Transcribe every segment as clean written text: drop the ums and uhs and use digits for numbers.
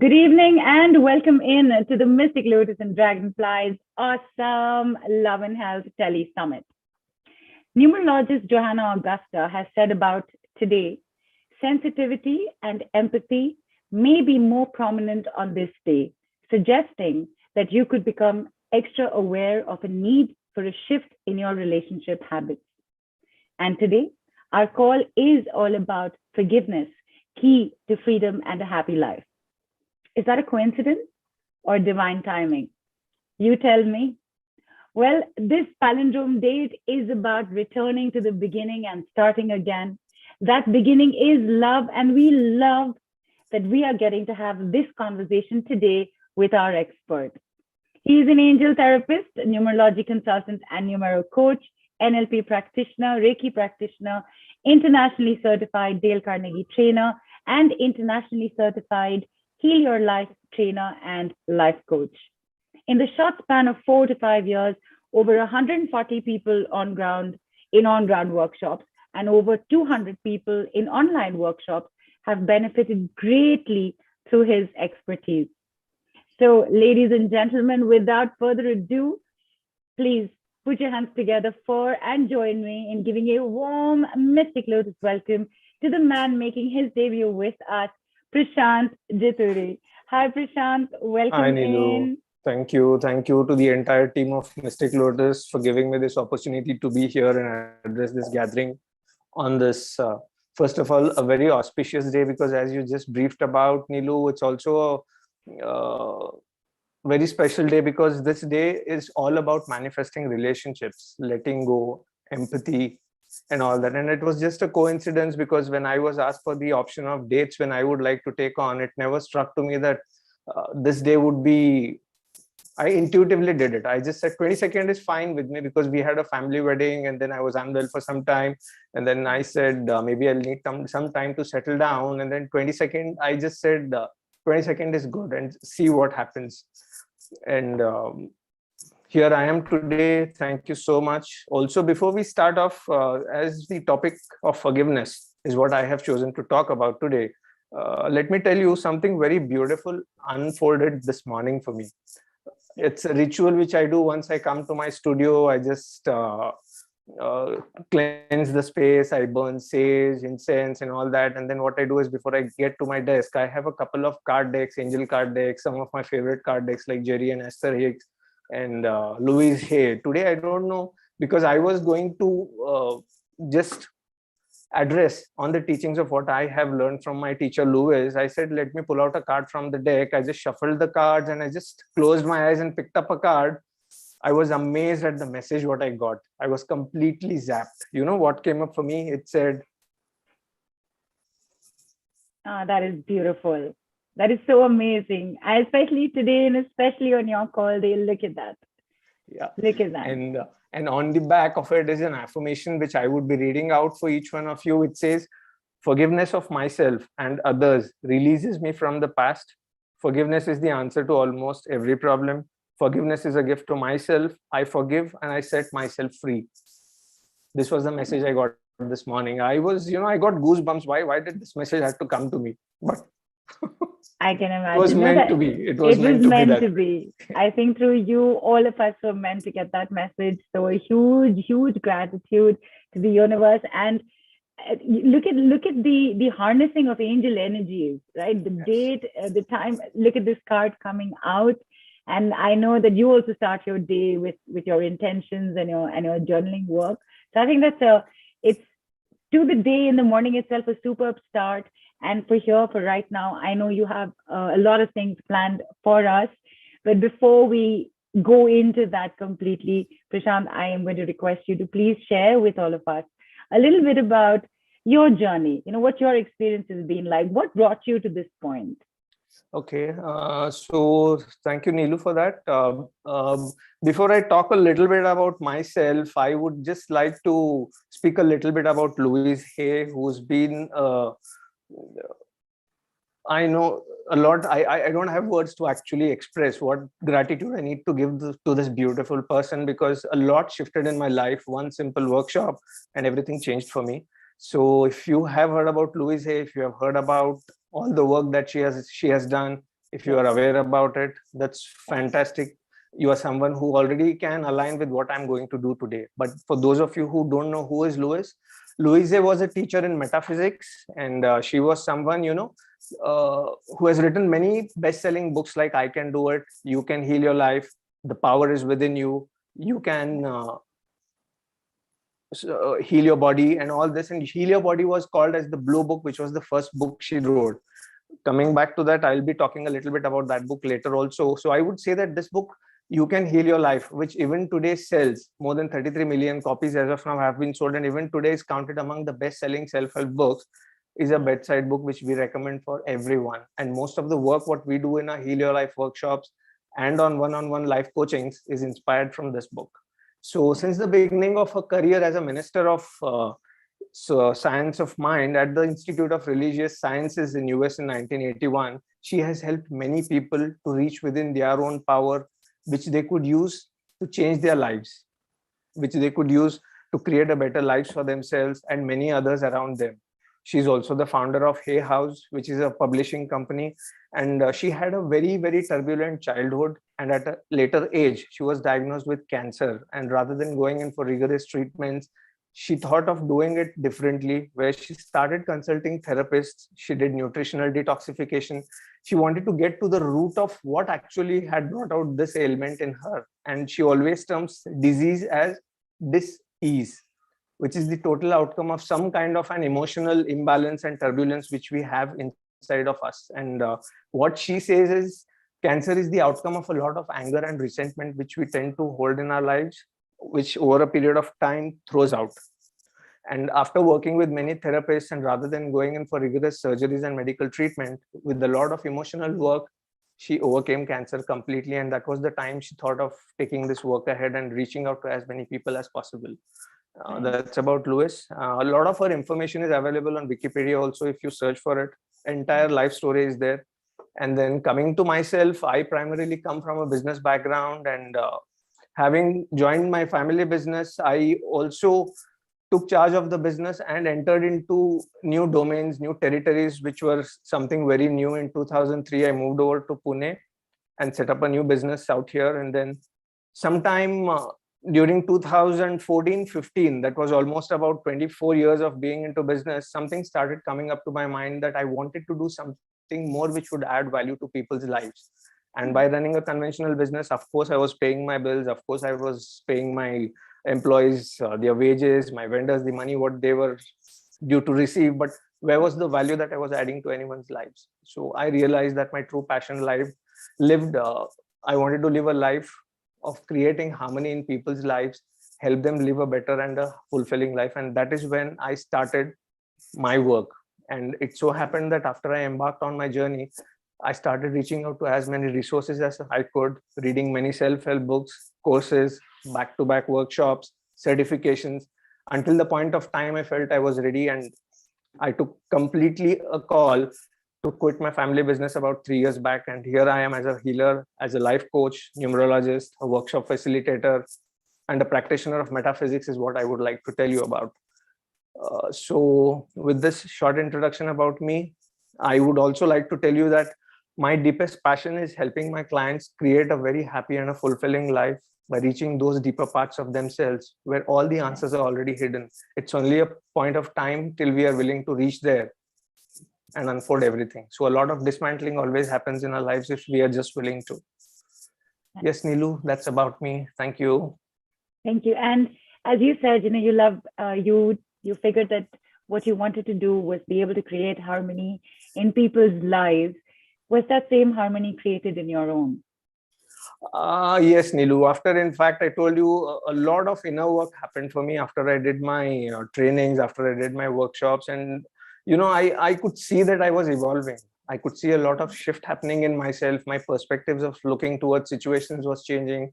Good evening and welcome in to the Mystic Lotus and Dragonflies awesome Love and Health Tele Summit. Numerologist Johanna Augusta has said about today, sensitivity and empathy may be more prominent on this day, suggesting that you could become extra aware of a need for a shift in your relationship habits. And today, our call is all about forgiveness, key to freedom and a happy life. Is that a coincidence or divine timing? You tell me. Well, this palindrome date is about returning to the beginning and starting again. That beginning is love, and we love that we are getting to have this conversation today with our expert. He is an angel therapist, numerology consultant, and numero coach, NLP practitioner, Reiki practitioner, internationally certified Dale Carnegie trainer, and internationally certified Heal Your Life trainer and life coach. In the short span of 4 to 5 years, over 140 people in on-ground workshops and over 200 people in online workshops have benefited greatly through his expertise. So, ladies and gentlemen, without further ado, please put your hands together for and join me in giving a warm Mystic Lotus welcome to the man making his debut with us, Prashant Jituri. Hi, Prashant. Welcome Hi, Nilu. in. Thank you. Thank you to the entire team of Mystic Lotus for giving me this opportunity to be here and address this gathering on this, first of all, a very auspicious day, because as you just briefed about, Nilu, it's also a very special day because this day is all about manifesting relationships, letting go, empathy, and all that. And it was just a coincidence because when I was asked for the option of dates when I would like to take on, it never struck to me that this day would be, I intuitively did it. I just said 22nd is fine with me because we had a family wedding and then I was unwell for some time. And then I said, maybe I'll need some time to settle down. And then 22nd, I just said 22nd is good and see what happens. And here I am today. Thank you so much. Also, before we start off, as the topic of forgiveness is what I have chosen to talk about today, let me tell you something very beautiful unfolded this morning for me. It's a ritual which I do once I come to my studio. I just cleanse the space. I burn sage, incense, and all that. And then what I do is before I get to my desk, I have a couple of card decks, angel card decks, some of my favorite card decks like Jiuri and Esther Hicks and Louise Hay. Today, I don't know, because I was going to just address on the teachings of what I have learned from my teacher Louise. I said, let me pull out a card from the deck. I just shuffled the cards and I just closed my eyes and picked up a card. I was amazed at the message what I got. I was completely zapped. You know what came up for me? It said, that is beautiful. That is so amazing. Especially today and especially on your call, they look at that. Yeah. Look at that. And on the back of it is an affirmation which I would be reading out for each one of you. It says, forgiveness of myself and others releases me from the past. Forgiveness is the answer to almost every problem. Forgiveness is a gift to myself. I forgive and I set myself free. This was the message I got this morning. I was, I got goosebumps. Why did this message have to come to me? But I can imagine. It was meant to be. It was meant to be. I think through you, all of us were meant to get that message. So a huge, huge gratitude to the universe. And look at the harnessing of angel energies, right? The date, the time. Look at this card coming out. And I know that you also start your day with your intentions and your journaling work. So I think it's to the day in the morning itself a superb start. And for right now, I know you have a lot of things planned for us. But before we go into that completely, Prashant, I am going to request you to please share with all of us a little bit about your journey, what your experience has been like, what brought you to this point. Okay, so thank you, Neelu, for that. Before I talk a little bit about myself, I would just like to speak a little bit about Louise Hay, who's been, I know a lot. I don't have words to actually express what gratitude I need to give to this beautiful person, because a lot shifted in my life. One simple workshop and everything changed for me. So if you have heard about Louise Hay, if you have heard about all the work that she has done, If you are aware about it, that's fantastic. You are someone who already can align with what I'm going to do today. But for those of you who don't know who is Louise, Louise was a teacher in metaphysics, and she was someone, who has written many best-selling books like I Can Do It, You Can Heal Your Life, The Power Is Within You, You Can Heal Your Body, and all this. And Heal Your Body was called as the Blue Book, which was the first book she wrote. Coming back to that, I'll be talking a little bit about that book later also. So I would say that this book, You Can Heal Your Life, which even today sells more than 33 million copies as of now have been sold, and even today is counted among the best-selling self-help books, is a bedside book which we recommend for everyone. And most of the work what we do in our Heal Your Life workshops and on one-on-one life coachings is inspired from this book. So since the beginning of her career as a minister of science of mind at the Institute of Religious Sciences in US in 1981, she has helped many people to reach within their own power, which they could use to change their lives, which they could use to create a better lives for themselves and many others around them. She's also the founder of Hay House, which is a publishing company. And she had a very, very turbulent childhood. And at a later age, she was diagnosed with cancer. And rather than going in for rigorous treatments, she thought of doing it differently, where she started consulting therapists. She did nutritional detoxification. She wanted to get to the root of what actually had brought out this ailment in her. And she always terms disease as dis-ease, which is the total outcome of some kind of an emotional imbalance and turbulence which we have inside of us. And what she says is cancer is the outcome of a lot of anger and resentment which we tend to hold in our lives, which over a period of time throws out. And after working with many therapists, and rather than going in for rigorous surgeries and medical treatment, with a lot of emotional work, she overcame cancer completely. And that was the time she thought of taking this work ahead and reaching out to as many people as possible. That's about Louise. A lot of her information is available on Wikipedia also. If you search for it, entire life story is there. And then coming to myself, I primarily come from a business background, and having joined my family business, I also took charge of the business and entered into new domains, new territories, which were something very new. In 2003, I moved over to Pune and set up a new business out here. And then sometime during 2014-15, that was almost about 24 years of being into business, something started coming up to my mind that I wanted to do something more which would add value to people's lives. And by running a conventional business, of course, I was paying my bills. Of course, I was paying my employees their wages, my vendors, the money what they were due to receive. But where was the value that I was adding to anyone's lives? So I realized that my true passion I wanted to live a life of creating harmony in people's lives, help them live a better and a fulfilling life. And that is when I started my work. And it so happened that after I embarked on my journey, I started reaching out to as many resources as I could, reading many self-help books, courses, back-to-back workshops, certifications, until the point of time I felt I was ready. And I took completely a call to quit my family business about 3 years back. And here I am as a healer, as a life coach, numerologist, a workshop facilitator, and a practitioner of metaphysics is what I would like to tell you about. So with this short introduction about me, I would also like to tell you that my deepest passion is helping my clients create a very happy and a fulfilling life by reaching those deeper parts of themselves where all the answers are already hidden. It's only a point of time till we are willing to reach there and unfold everything. So a lot of dismantling always happens in our lives if we are just willing to. Yes, Neelu, that's about me. Thank you. Thank you. And as you said, you figured that what you wanted to do was be able to create harmony in people's lives. Was that same harmony created in your own? Yes, Neelu. After, in fact, I told you a lot of inner work happened for me after I did my trainings, after I did my workshops. And, I could see that I was evolving. I could see a lot of shift happening in myself. My perspectives of looking towards situations was changing.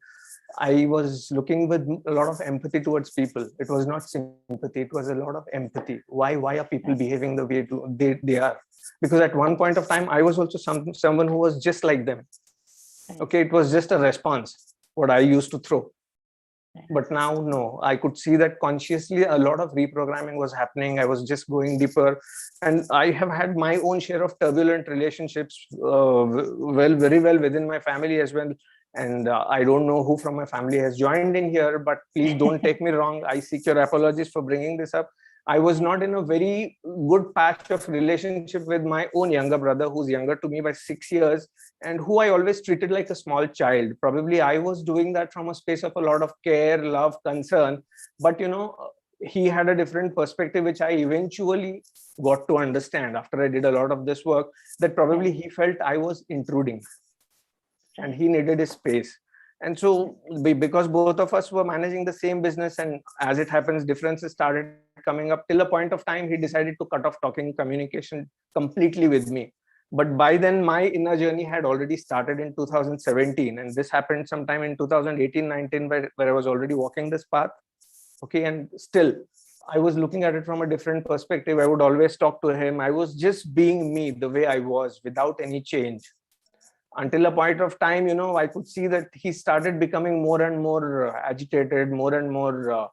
I was looking with a lot of empathy towards people. It was not sympathy. It was a lot of empathy. Why are people behaving the way they are? Because at one point of time, I was also someone who was just like them. Okay, it was just a response, what I used to throw. But now, no, I could see that consciously a lot of reprogramming was happening. I was just going deeper. And I have had my own share of turbulent relationships, very well within my family as well. And I don't know who from my family has joined in here, but please don't take me wrong. I seek your apologies for bringing this up. I was not in a very good patch of relationship with my own younger brother, who's younger to me by 6 years, and who I always treated like a small child. Probably I was doing that from a space of a lot of care, love, concern. But he had a different perspective, which I eventually got to understand after I did a lot of this work, that probably he felt I was intruding and he needed his space. And so because both of us were managing the same business, and as it happens, differences started coming up, till a point of time he decided to cut off talking communication completely with me. But by then my inner journey had already started in 2017, and this happened sometime in 2018-19, where I was already walking this path. Okay, and still I was looking at it from a different perspective. I would always talk to him. I was just being me the way I was, without any change, until a point of time, I could see that he started becoming more and more agitated, more and more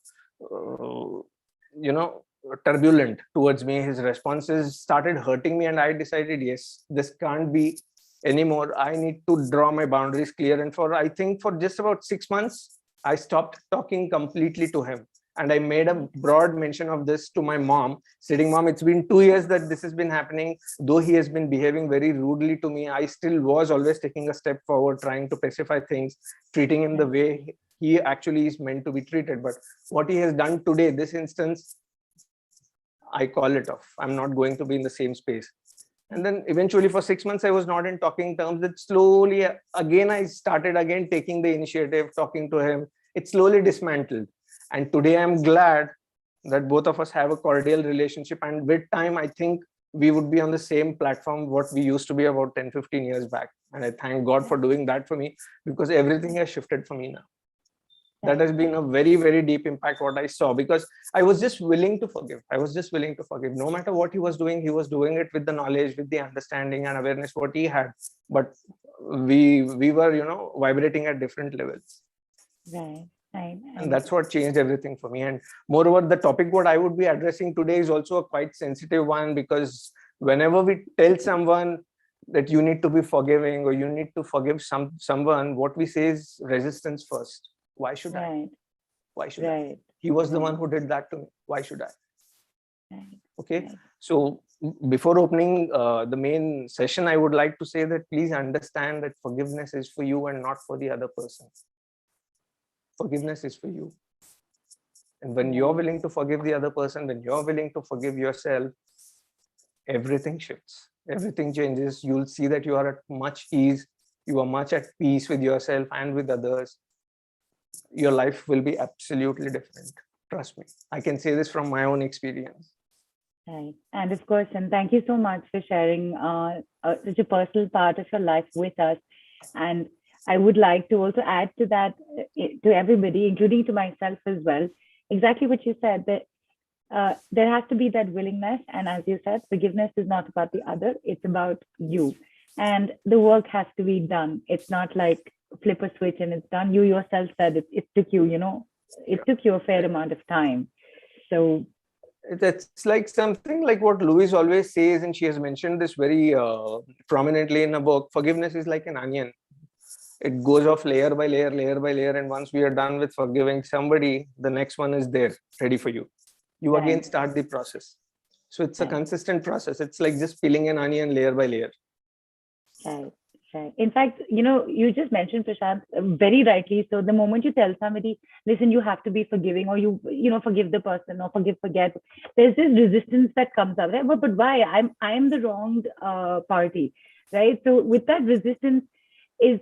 turbulent towards me. His responses started hurting me, and I decided, yes, this can't be anymore. I need to draw my boundaries clear. And I think for just about 6 months, I stopped talking completely to him. And I made a broad mention of this to my mom. Sitting, mom, it's been 2 years that this has been happening. Though he has been behaving very rudely to me, I still was always taking a step forward, trying to pacify things, treating him the way he actually is meant to be treated. But what he has done today, this instance, I call it off. I'm not going to be in the same space. And then eventually for 6 months, I was not in talking terms. That slowly, again, I started again taking the initiative, talking to him. It slowly dismantled. And today I'm glad that both of us have a cordial relationship. And with time, I think we would be on the same platform what we used to be about 10-15 years back. And I thank God for doing that for me, because everything has shifted for me now. That has been a very, very deep impact what I saw, because I was just willing to forgive. I was just willing to forgive. No matter what he was doing it with the knowledge, with the understanding and awareness what he had. But we were, vibrating at different levels. Right. And that's what changed everything for me. And moreover, the topic what I would be addressing today is also a quite sensitive one, because whenever we tell someone that you need to be forgiving or you need to forgive someone, what we say is resistance first. Why should I? Why should I? He was the one who did that to me. Why should I? Okay. So before opening the main session, I would like to say that please understand that forgiveness is for you and not for the other person. Forgiveness is for you. And when you're willing to forgive the other person, when you're willing to forgive yourself, everything shifts. Everything changes. You'll see that you are at much ease. You are much at peace with yourself and with others. Your life will be absolutely different. Trust me. I can say this from my own experience. Right. And of course, and thank you so much for sharing such a personal part of your life with us. And I would like to also add to that, to everybody, including to myself as well, exactly what you said, that there has to be that willingness. And as you said, forgiveness is not about the other, it's about you. And the work has to be done. It's not like flip a switch and it's done. You yourself said it took you, it took you a fair amount of time. So it's like something like what Louise always says, and she has mentioned this very prominently in a book. Forgiveness is like an onion. It goes off layer by layer, and once we are done with forgiving somebody, the next one is there, ready for you. You again start the process. So it's a consistent process. It's like just peeling an onion layer by layer. Right. In fact, you just mentioned, Prashant, very rightly. So the moment you tell somebody, listen, you have to be forgiving, or you forgive the person, or forget, there's this resistance that comes up, right? But why? I'm the wronged party, right? So with that resistance is,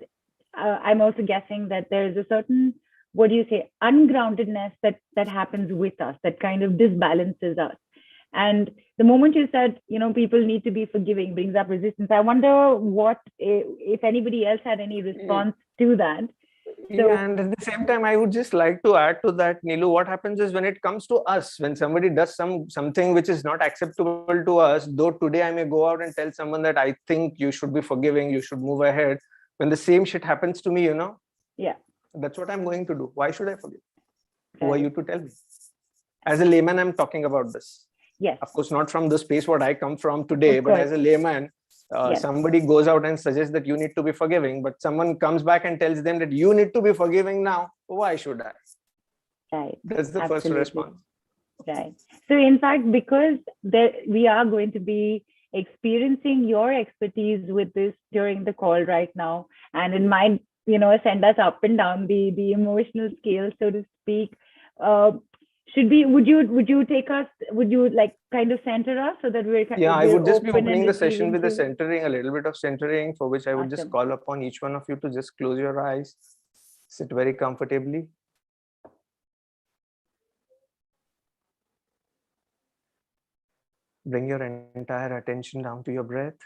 I'm also guessing that there is a certain, ungroundedness that happens with us, that kind of disbalances us. And the moment you said, people need to be forgiving, brings up resistance. I wonder what, if anybody else had any response to that. So, and at the same time, I would just like to add to that, Neelu, what happens is when it comes to us, when somebody does something which is not acceptable to us, though today I may go out and tell someone that I think you should be forgiving, you should move ahead. When the same shit happens to me, yeah, that's what I'm going to do. Why should I forgive? Who are you to tell me? As a layman, I'm talking about this. Yes. Of course, not from the space what I come from today, but as a layman, yes. somebody goes out and suggests that you need to be forgiving, but someone comes back and tells them that you need to be forgiving now. Why should I? Right. That's the Absolutely. first response. Right. So in fact, because we are going to be experiencing your expertise with this during the call right now, and it might, send us up and down the emotional scale, so to speak. Would you take us, would you like kind of center us so that we're I would just be opening the session with the centering, a little bit of centering, for which I would just call upon each one of you to just close your eyes, sit very comfortably. Bring your entire attention down to your breath.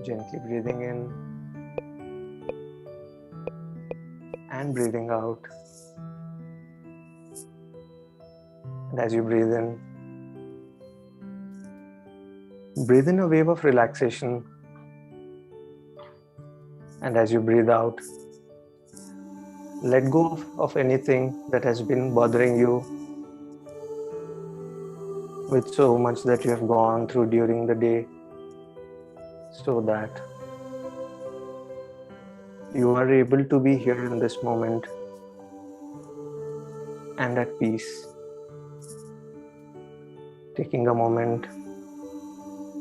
Gently breathing in and breathing out. And as you breathe in a wave of relaxation. And as you breathe out, let go of anything that has been bothering you with so much that you have gone through during the day, so that you are able to be here in this moment and at peace. Taking a moment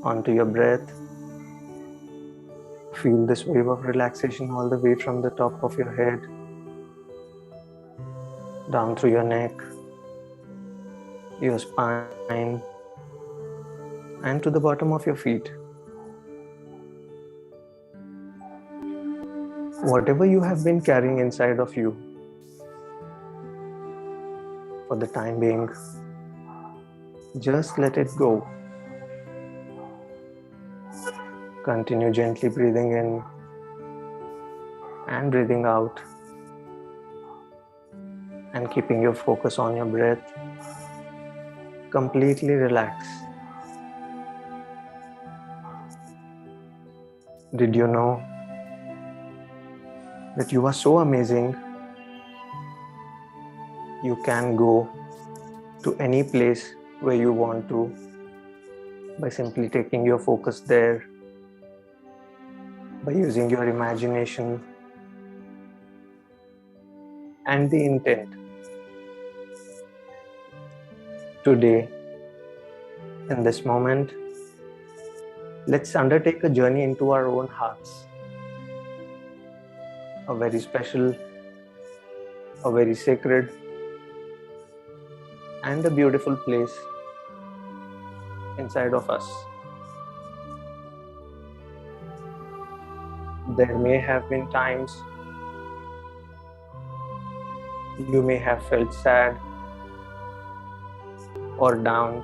onto your breath, feel this wave of relaxation all the way from the top of your head, down through your neck, your spine, and to the bottom of your feet. Whatever you have been carrying inside of you, for the time being, just let it go. Continue gently breathing in and breathing out, and keeping your focus on your breath. Completely relax. Did you know that you are so amazing? You can go to any place where you want to by simply taking your focus there, by using your imagination and the intent. Today, in this moment, let's undertake a journey into our own hearts. A very special, a very sacred, and a beautiful place inside of us. There may have been times you may have felt sad or down,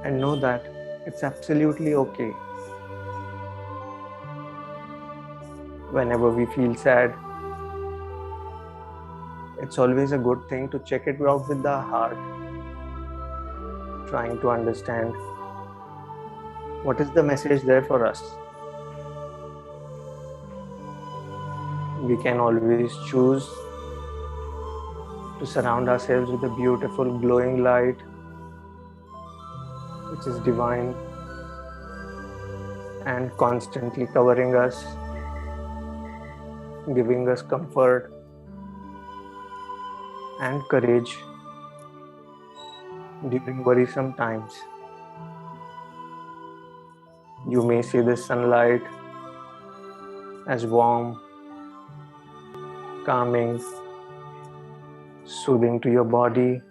and know that it's absolutely okay. Whenever we feel sad, it's always a good thing to check it out with the heart, trying to understand what is the message there for us. We can always choose to surround ourselves with a beautiful glowing light, which is divine and constantly covering us, giving us comfort and courage during worrisome times. You may see the sunlight as warm, calming, soothing to your body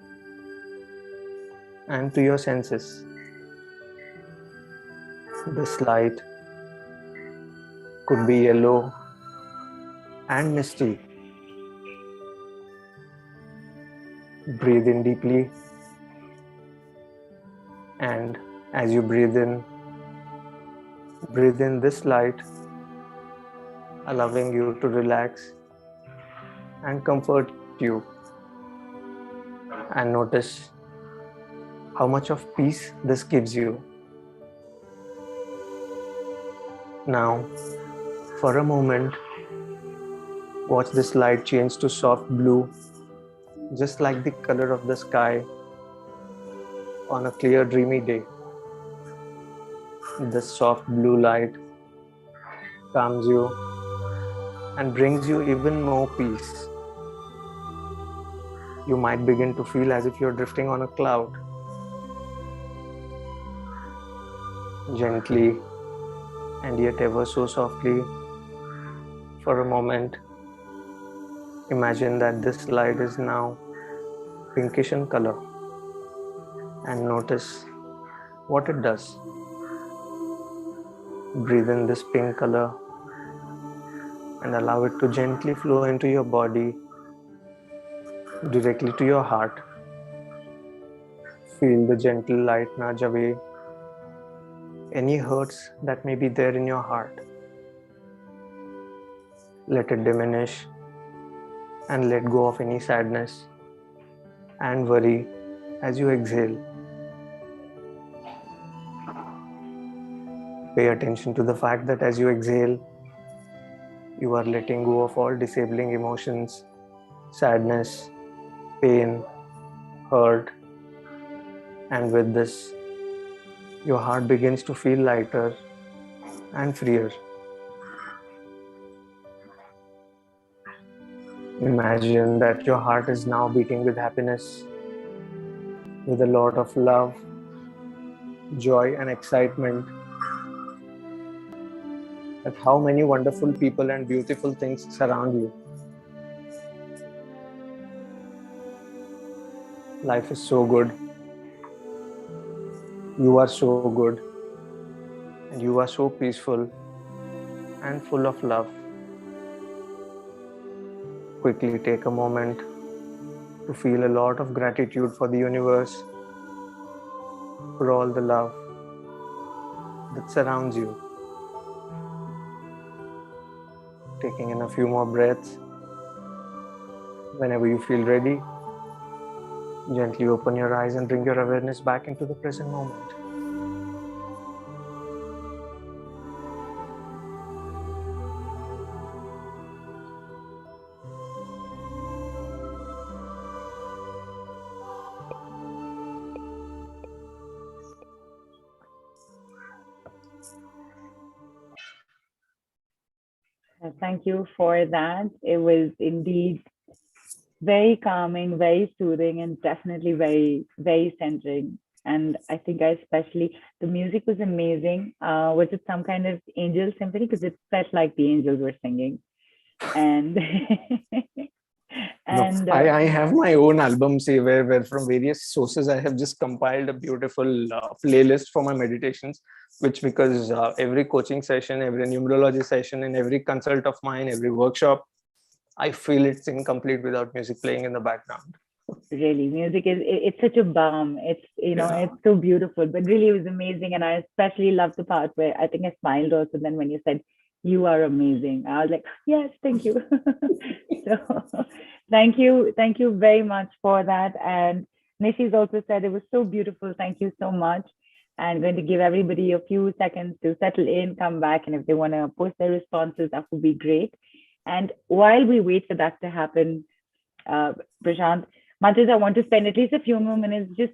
and to your senses. This light could be yellow and misty. Breathe in deeply, and as you breathe in this light, allowing you to relax and comfort you, and notice how much of peace this gives you. Now, for a moment, Watch this light change to soft blue, just like the color of the sky on a clear, dreamy day. This soft blue light calms you and brings you even more peace. You might begin to feel as if you're drifting on a cloud. Gently and yet ever so softly, for a moment, imagine that this light is now pinkish in color, and notice what it does. Breathe in this pink color and allow it to gently flow into your body, directly to your heart. Feel the gentle light nudge away any hurts that may be there in your heart. Let it diminish and let go of any sadness and worry as you exhale. Pay attention to the fact that as you exhale, you are letting go of all disabling emotions, sadness, pain, hurt, and with this, your heart begins to feel lighter and freer. Imagine that your heart is now beating with happiness, with a lot of love, joy, and excitement at how many wonderful people and beautiful things surround you. Life is so good. You are so good. And you are so peaceful and full of love. Quickly take a moment to feel a lot of gratitude for the universe, for all the love that surrounds you. Taking in a few more breaths. Whenever you feel ready, gently open your eyes and bring your awareness back into the present moment. Thank you for that. It was indeed very calming, very soothing, and definitely very, very centering. And I think I especially, the music was amazing. Was it some kind of angel symphony? Because it felt like the angels were singing. And and I have my own album, say, where from various sources I have just compiled a beautiful playlist for my meditations, which because every coaching session, every numerology session, and every consult of mine, every workshop, I feel it's incomplete without music playing in the background. really, music is it's such a balm. It's it's so beautiful. But really, it was amazing, and I especially loved the part where I think I smiled also. Then when you said you are amazing, I was like, yes, thank you. So thank you very much for that. And Nishi's also said it was so beautiful. Thank you so much. I'm going to give everybody a few seconds to settle in, come back, and if they want to post their responses, that would be great. And while we wait for that to happen, Prashant, much as I want to spend at least a few more minutes just,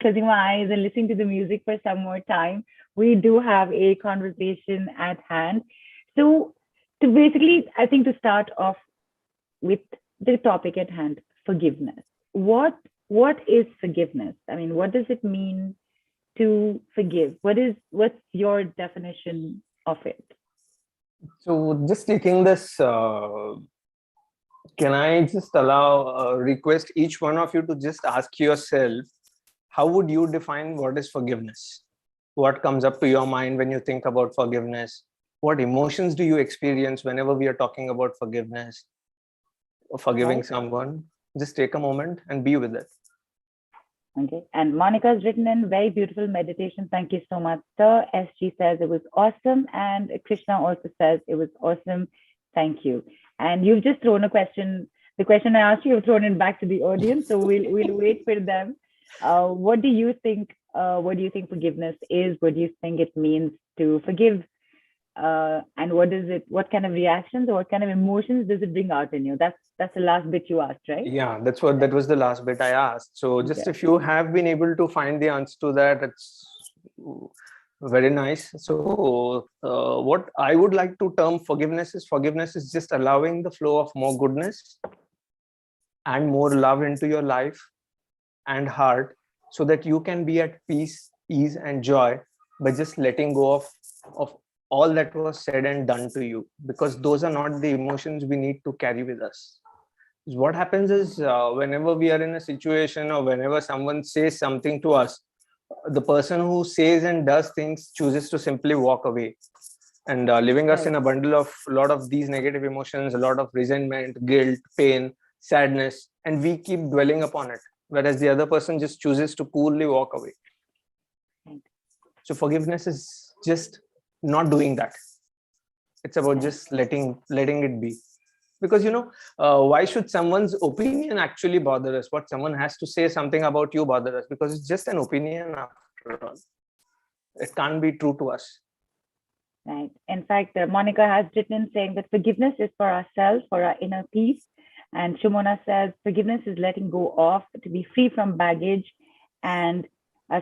closing my eyes and listening to the music for some more time, we do have a conversation at hand. So, to basically, I think to start off with the topic at hand, forgiveness. What is forgiveness? I mean, what does it mean to forgive? What's your definition of it? So just taking this, can I just request each one of you to just ask yourself, how would you define what is forgiveness? What comes up to your mind when you think about forgiveness? What emotions do you experience whenever we are talking about forgiveness or forgiving someone? Just take a moment and be with it. Okay. And Monica's written in very beautiful meditation. Thank you so much, sir. SG says it was awesome. And Krishna also says it was awesome. Thank you. And you've just thrown a question. The question I asked you, you've thrown it back to the audience. So we'll wait for them. What do you think? What do you think forgiveness is? What do you think it means to forgive and what kind of reactions or what kind of emotions does it bring out in you? That's the last bit you asked, right? Yeah, that was the last bit I asked. So just Okay. if you have been able to find the answer to that, it's very nice. So what I would like to term forgiveness is just allowing the flow of more goodness and more love into your life and heart, so that you can be at peace, ease, and joy by just letting go of all that was said and done to you, because those are not the emotions we need to carry with us. What happens is, whenever we are in a situation or whenever someone says something to us, the person who says and does things chooses to simply walk away, and leaving us in a bundle of a lot of these negative emotions, a lot of resentment, guilt, pain, sadness, and we keep dwelling upon it, whereas the other person just chooses to coolly walk away. So forgiveness is just not doing that. It's about just letting it be. Because why should someone's opinion actually bother us? What someone has to say something about you bother us? Because it's just an opinion after all. It can't be true to us. Right. In fact, Monica has written saying that forgiveness is for ourselves, for our inner peace. And Shimona says forgiveness is letting go of, to be free from baggage. And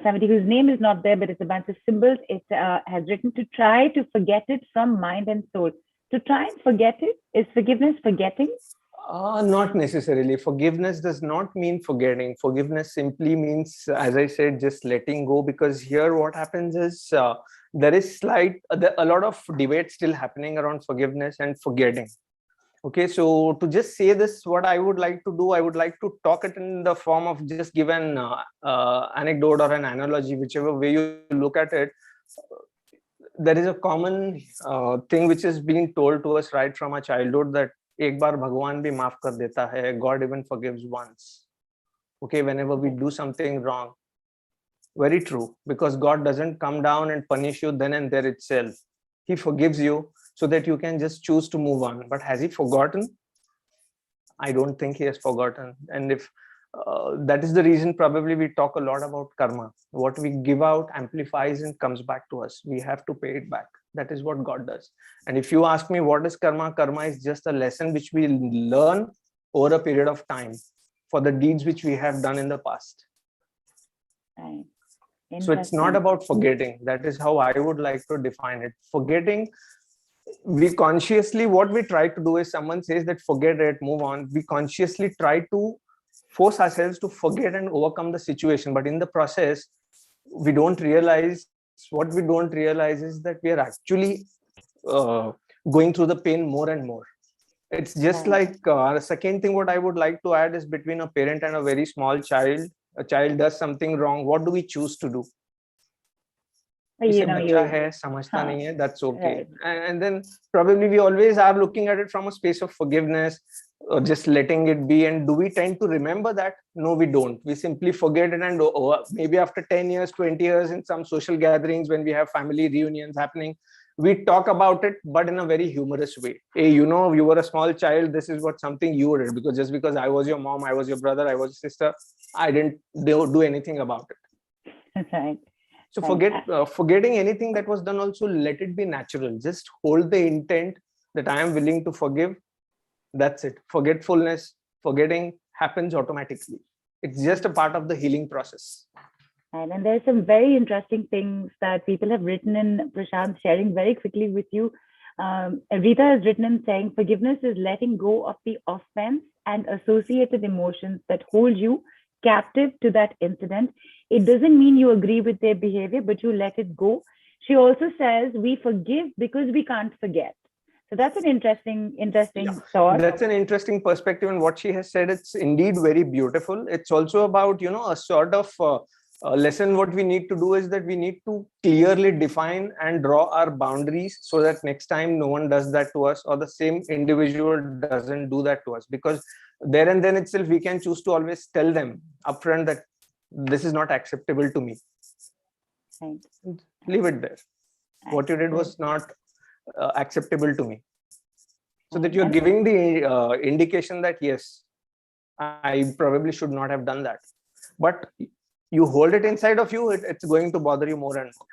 somebody whose name is not there, but it's a bunch of symbols, it has written to try to forget it from mind and soul. To try and forget it, is forgiveness forgetting? Not necessarily. Forgiveness does not mean forgetting. Forgiveness simply means, as I said, just letting go. Because here what happens is, there is a lot of debate still happening around forgiveness and forgetting. Okay, so to just say this, what I would like to do, I would like to talk it in the form of just give an anecdote or an analogy, whichever way you look at it. There is a common thing which is being told to us right from our childhood, that एक बार भगवान भी माफ कर देता है, God even forgives once. Okay, whenever we do something wrong. Very true, because God doesn't come down and punish you then and there itself. He forgives you so that you can just choose to move on. But has he forgotten? I don't think he has forgotten. And if that is the reason probably we talk a lot about karma. What we give out amplifies and comes back to us. We have to pay it back. That is what God does. And if you ask me what is karma, karma is just a lesson which we learn over a period of time for the deeds which we have done in the past. Right. So it's not about forgetting. That is how I would like to define it. Forgetting, we consciously, what we try to do is, someone says that forget it, move on. We consciously try to force ourselves to forget and overcome the situation. But in the process, we don't realize, what we don't realize is that we are actually going through the pain more and more. It's just like a second thing what I would like to add is, between a parent and a very small child, a child does something wrong, what do we choose to do? That's okay. And then probably we always are looking at it from a space of forgiveness, or just letting it be. And do we tend to remember that? No, we don't. We simply forget it, and maybe after 10 years, 20 years, in some social gatherings, when we have family reunions happening, we talk about it, but in a very humorous way. Hey, you were a small child, this is what something you did, because just because I was your mom, I was your brother, I was your sister, I didn't do anything about it. Right. So forgetting anything that was done, also let it be natural. Just hold the intent that I am willing to forgive. That's it. Forgetfulness, forgetting happens automatically. It's just a part of the healing process. And there's some very interesting things that people have written in, Prashant, sharing very quickly with you. Rita has written in saying, forgiveness is letting go of the offense and associated emotions that hold you captive to that incident. It doesn't mean you agree with their behavior, but you let it go. She also says we forgive because we can't forget. So that's an interesting thought. That's an interesting perspective. And what she has said, it's indeed very beautiful. It's also about, a sort of lesson. What we need to do is that we need to clearly define and draw our boundaries, so that next time no one does that to us, or the same individual doesn't do that to us. Because there and then itself, we can choose to always tell them upfront that this is not acceptable to me. Right. Leave it there. What you did was not acceptable to me. So that you're giving the indication that, yes, I probably should not have done that. But you hold it inside of you, it's going to bother you more and more.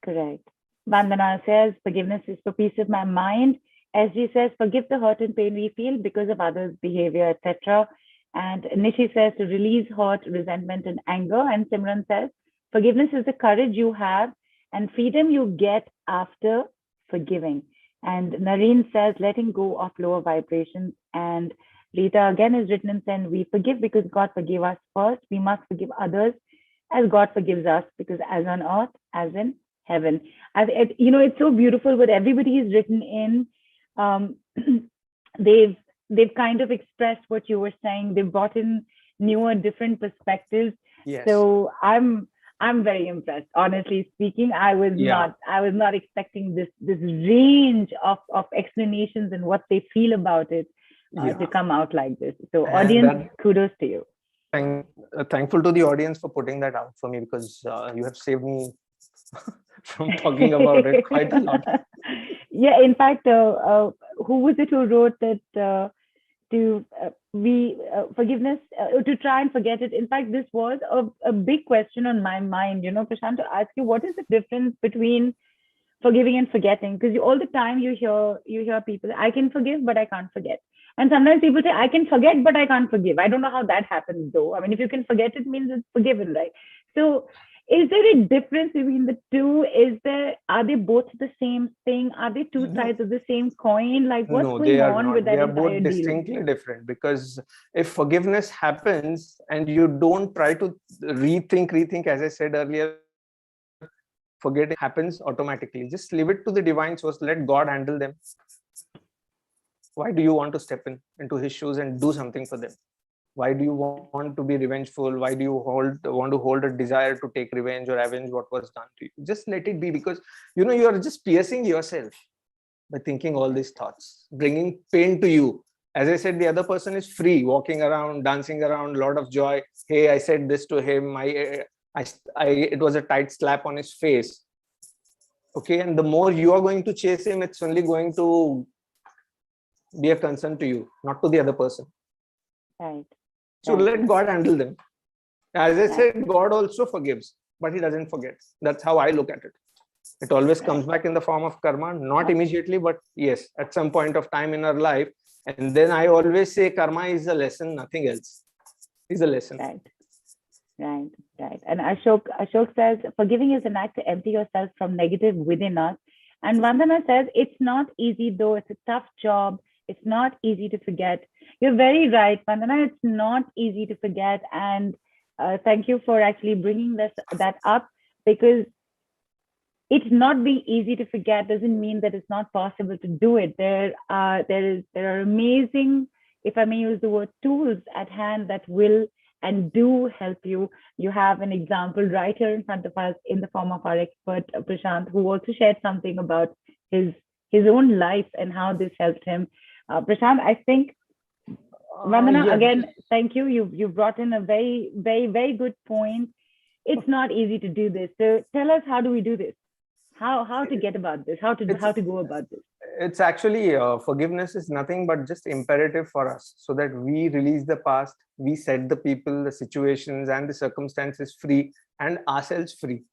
Correct. Vandana says, forgiveness is for peace of my mind. SG says, forgive the hurt and pain we feel because of others' behavior, etc. And Nishi says, to release hurt, resentment, and anger. And Simran says, forgiveness is the courage you have and freedom you get after forgiving. And Nareen says, letting go of lower vibrations. And Rita again is written and said, we forgive because God forgave us first. We must forgive others as God forgives us, because as on earth, as in heaven. It's so beautiful what everybody has written in. They've kind of expressed what you were saying. They've brought in newer, different perspectives. Yes. So I'm very impressed. Honestly speaking, I was not expecting this range of explanations and what they feel about it to come out like this. So audience, kudos to you. Thankful to the audience for putting that out for me, because you have saved me from talking about it quite a lot. Yeah, in fact, who was it who wrote that forgiveness, to try and forget it? In fact, this was a big question on my mind, Prashant, to ask you, what is the difference between forgiving and forgetting? Because all the time you hear people, I can forgive, but I can't forget. And sometimes people say, I can forget, but I can't forgive. I don't know how that happens, though. I mean, if you can forget, it means it's forgiven, right? So is there a difference between the two? Are they both the same thing? Are they two sides of the same coin? Like, what's going on with that? They are both distinctly different, because if forgiveness happens and you don't try to rethink, as I said earlier, forgetting happens automatically. Just leave it to the divine source. Let God handle them. Why do you want to step into his shoes and do something for them? Why do you want to be revengeful? Why do you want to hold a desire to take revenge or avenge what was done to you? Just let it be, because you are just piercing yourself by thinking all these thoughts, bringing pain to you. As I said, the other person is free, walking around, dancing around, lot of joy. Hey, I said this to him. It was a tight slap on his face. Okay, and the more you are going to chase him, it's only going to be a concern to you, not to the other person. Right. So let God handle them. As I said, God also forgives, but he doesn't forget. That's how I look at it. It always comes back in the form of karma, not immediately, but yes, at some point of time in our life. And then I always say karma is a lesson, nothing else. Is a lesson. Right. And Ashok says, forgiving is an act to empty yourself from negative within us. And Vandana says, it's not easy though. It's a tough job. It's not easy to forget. You're very right, Vandana. It's not easy to forget. And thank you for actually bringing that up, because it's not being easy to forget doesn't mean that it's not possible to do it. There are amazing, if I may use the word, tools at hand that will and do help you. You have an example right here in front of us in the form of our expert, Prashant, who also shared something about his own life and how this helped him. Prashant, I think, Vandana, again, thank you. You brought in a very, very, very good point. It's not easy to do this. So tell us, how do we do this? How to get about this? How to go about this? It's actually forgiveness is nothing but just imperative for us, so that we release the past, we set the people, the situations, and the circumstances free, and ourselves free.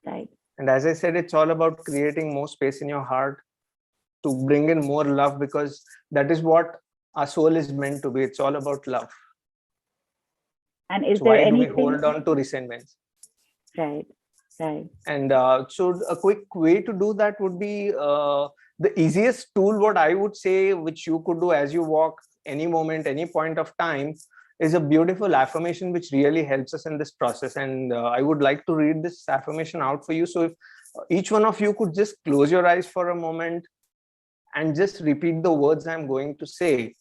Right. And as I said, it's all about creating more space in your heart to bring in more love, because that is what our soul is meant to be. It's all about love. And is there anything? Why do we hold on to resentments? Right. And so a quick way to do that would be the easiest tool, what I would say, which you could do as you walk, any moment, any point of time, is a beautiful affirmation which really helps us in this process. And I would like to read this affirmation out for you. So if each one of you could just close your eyes for a moment and just repeat the words I'm going to say,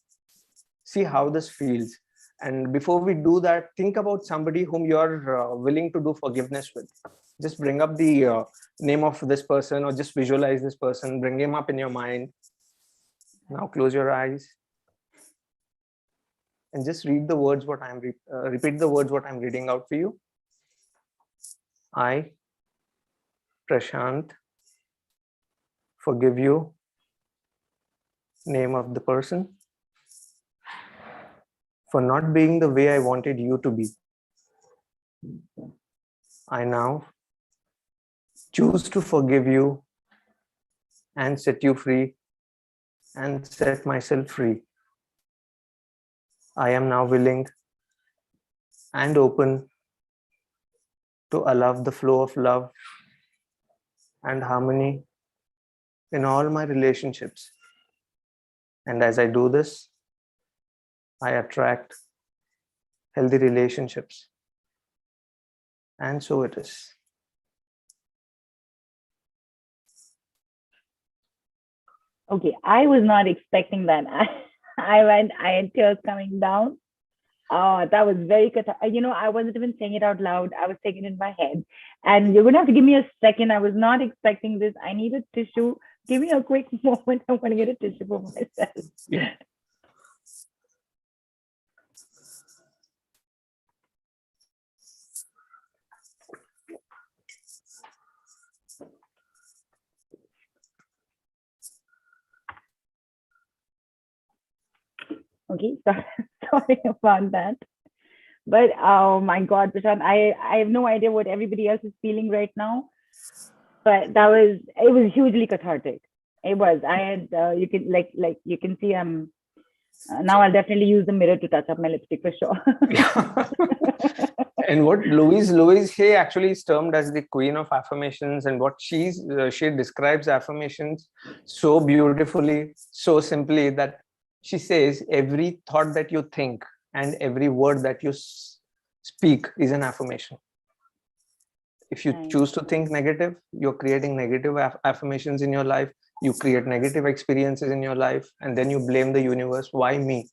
see how this feels. And before we do that, think about somebody whom you're willing to do forgiveness with. Just bring up the name of this person, or just visualize this person, bring him up in your mind. Now close your eyes and just read the words what I'm repeat the words what I'm reading out for you. I, Prashant, forgive you. Name of the person. For not being the way I wanted you to be. I now choose to forgive you and set you free and set myself free. I am now willing and open to allow the flow of love and harmony in all my relationships. And as I do this, I attract healthy relationships. And so it is. Okay, I was not expecting that. I had tears coming down. Oh, that was very good. I wasn't even saying it out loud. I was saying it in my head. And you're gonna have to give me a second. I was not expecting this. I need a tissue. Give me a quick moment. I want to get a tissue for myself. Yeah. Okay, sorry about that. But oh my God, Prashant, I have no idea what everybody else is feeling right now. But it was hugely cathartic. It was. I had you can you can see I'm now I'll definitely use the mirror to touch up my lipstick for sure. Yeah. And what Louise Hay actually is termed as the queen of affirmations, and what she describes affirmations so beautifully, so simply, that she says every thought that you think and every word that you speak is an affirmation. If you Right. choose to think negative, you're creating negative affirmations in your life. You create negative experiences in your life, and then you blame the universe. Why me?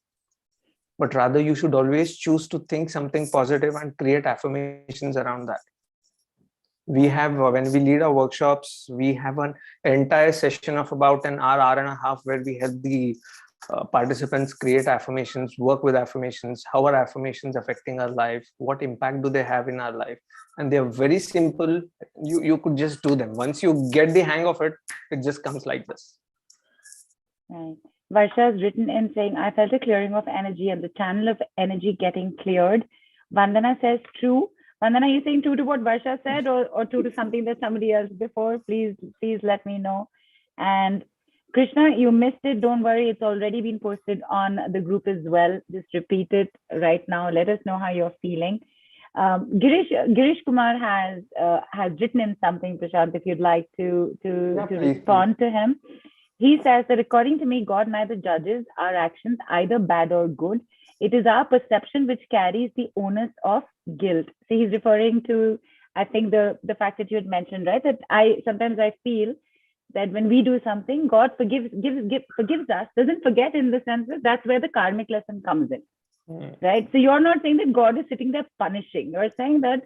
But rather, you should always choose to think something positive and create affirmations around that. We have, when we lead our workshops, we have an entire session of about an hour and a half, where we help the participants create affirmations, work with affirmations. How are affirmations affecting our life? What impact do they have in our life? And they're very simple. You could just do them. Once you get the hang of it, it just comes like this. Right. Varsha has written in saying, I felt a clearing of energy and the channel of energy getting cleared. Vandana says, true. Vandana, are you saying true to what Varsha said, or true to something that somebody else before? Please let me know. And Krishna, you missed it. Don't worry. It's already been posted on the group as well. Just repeat it right now. Let us know how you're feeling. Girish Kumar has written in something, Prashant, if you'd like to respond to him. He says that according to me, God neither judges our actions, either bad or good. It is our perception which carries the onus of guilt. So he's referring to, I think, the fact that you had mentioned, right? That sometimes I feel that when we do something, God forgives us, doesn't forget, in the sense that that's where the karmic lesson comes in. Right? So you're not saying that God is sitting there punishing. You're saying that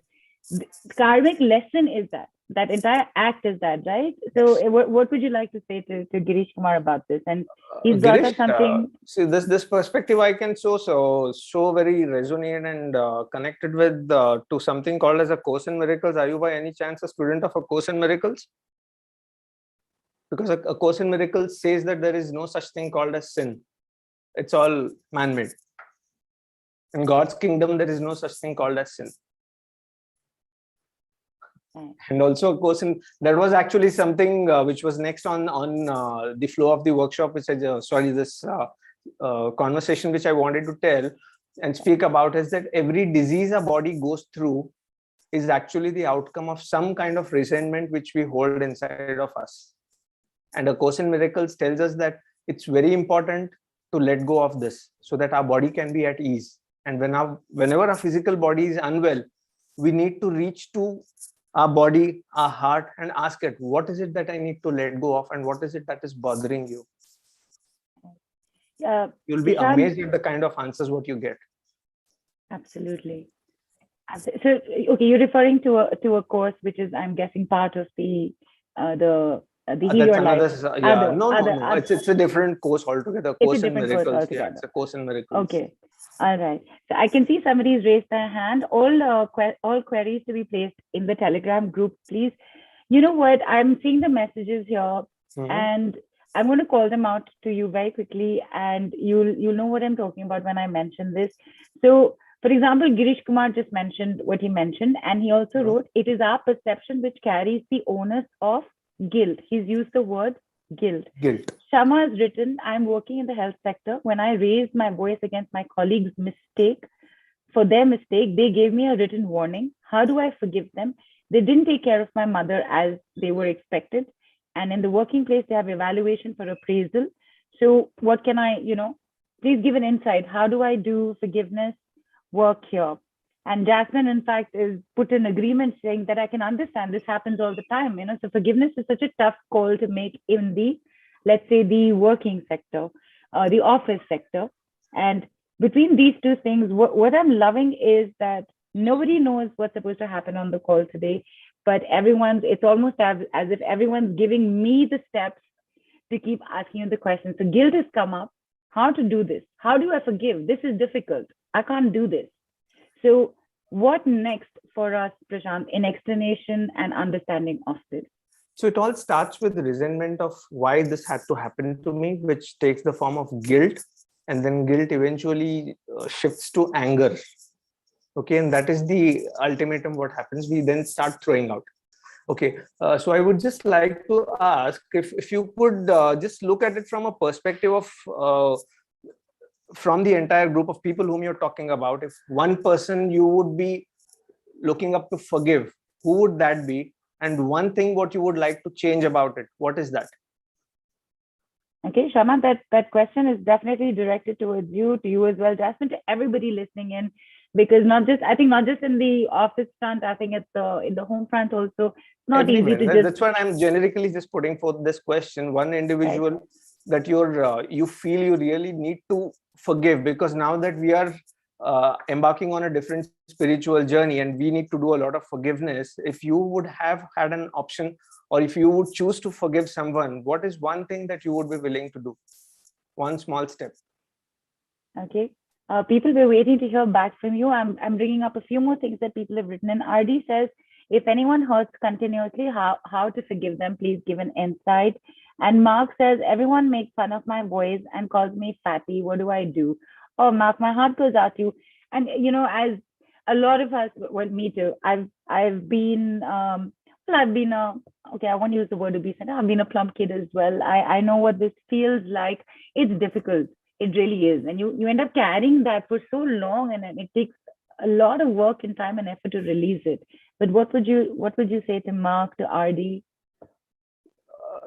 the karmic lesson is that entire act is that, right? So what would you like to say to Girish Kumar about this? And he's brought Girish, up something. see, this perspective I can so very resonate and connected with to something called as a Course in Miracles. Are you by any chance a student of a Course in Miracles? Because a Course in Miracles says that there is no such thing called as sin. It's all man-made. In God's kingdom, there is no such thing called as sin. And also, of course, that was actually something which was next on the flow of the workshop, which this conversation which I wanted to tell and speak about, is that every disease our body goes through is actually the outcome of some kind of resentment which we hold inside of us. And A Course in Miracles tells us that it's very important to let go of this so that our body can be at ease. And whenever our physical body is unwell, we need to reach to our body, our heart, and ask it, what is it that I need to let go of, and what is it that is bothering you? You'll be amazed at the kind of answers what you get. Absolutely. So, okay, you're referring to a course which is, I'm guessing, part of the Heal Your Life. No. It's a different course altogether. Course in Miracles. Yeah, it's a Course in Miracles. Okay. All right. So I can see somebody's raised their hand. All queries to be placed in the Telegram group, please. You know what? I'm seeing the messages here, and I'm going to call them out to you very quickly, and you'll know what I'm talking about when I mention this. So For example, Girish Kumar just mentioned what he mentioned, and he also wrote, it is our perception which carries the onus of guilt. He's used the word guilt. Shama has written, I'm working in the health sector. When I raised my voice against my colleagues' mistake, for their mistake, they gave me a written warning. How do I forgive them? They didn't take care of my mother as they were expected. And in the working place, they have evaluation for appraisal. So what can I, please give an insight. How do I do forgiveness work here? And Jasmine, in fact, is put in agreement saying that I can understand this happens all the time. So forgiveness is such a tough call to make in the, let's say, the working sector, the office sector. And between these two things, what I'm loving is that nobody knows what's supposed to happen on the call today, but it's almost as if everyone's giving me the steps to keep asking you the questions. So guilt has come up. How to do this? How do I forgive? This is difficult. I can't do this. So what next for us, Prashant, in explanation and understanding of this? So it all starts with resentment of why this had to happen to me, which takes the form of guilt. And then guilt eventually shifts to anger. Okay, and that is the ultimatum. What happens? We then start throwing out. Okay, so I would just like to ask if you could just look at it from a perspective of from the entire group of people whom you're talking about. If one person you would be looking up to forgive, who would that be? And one thing what you would like to change about it, what is that? Okay, Shama, that question is definitely directed towards you, to you as well, Jasmine, to everybody listening in, because not just in the office front, I think it's in the home front also. It's not everywhere. Easy to That's why I'm generically just putting forth this question. One individual that you feel you really need to forgive, because now that we are embarking on a different spiritual journey and we need to do a lot of forgiveness, if you would have had an option, or if you would choose to forgive someone, what is one thing that you would be willing to do? One small step. Okay. People were waiting to hear back from you. I'm bringing up a few more things that people have written. And RD says, if anyone hurts continuously, how to forgive them? Please give an insight. And Mark says, everyone makes fun of my voice and calls me fatty. What do I do? Oh, Mark, my heart goes out to you. And, as a lot of us, well, me too, I've been, okay, I won't use the word obese. I've been a plump kid as well. I know what this feels like. It's difficult. It really is. And you end up carrying that for so long, and it takes a lot of work and time and effort to release it. But what would you say to Mark, to RD?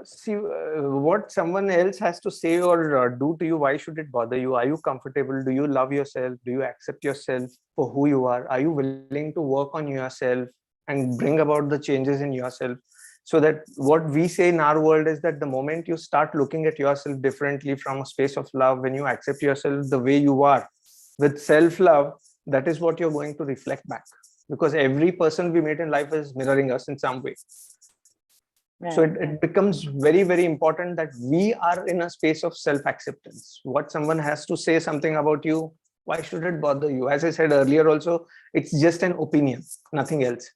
See, what someone else has to say or do to you, why should it bother you? Are you comfortable? Do you love yourself? Do you accept yourself for who you are? Are you willing to work on yourself and bring about the changes in yourself? So that what we say in our world is that the moment you start looking at yourself differently from a space of love, when you accept yourself the way you are with self-love, that is what you're going to reflect back, because every person we meet in life is mirroring us in some way. Right. So it becomes very, very important that we are in a space of self-acceptance. What someone has to say something about you, why should it bother you? As I said earlier also, it's just an opinion, nothing else.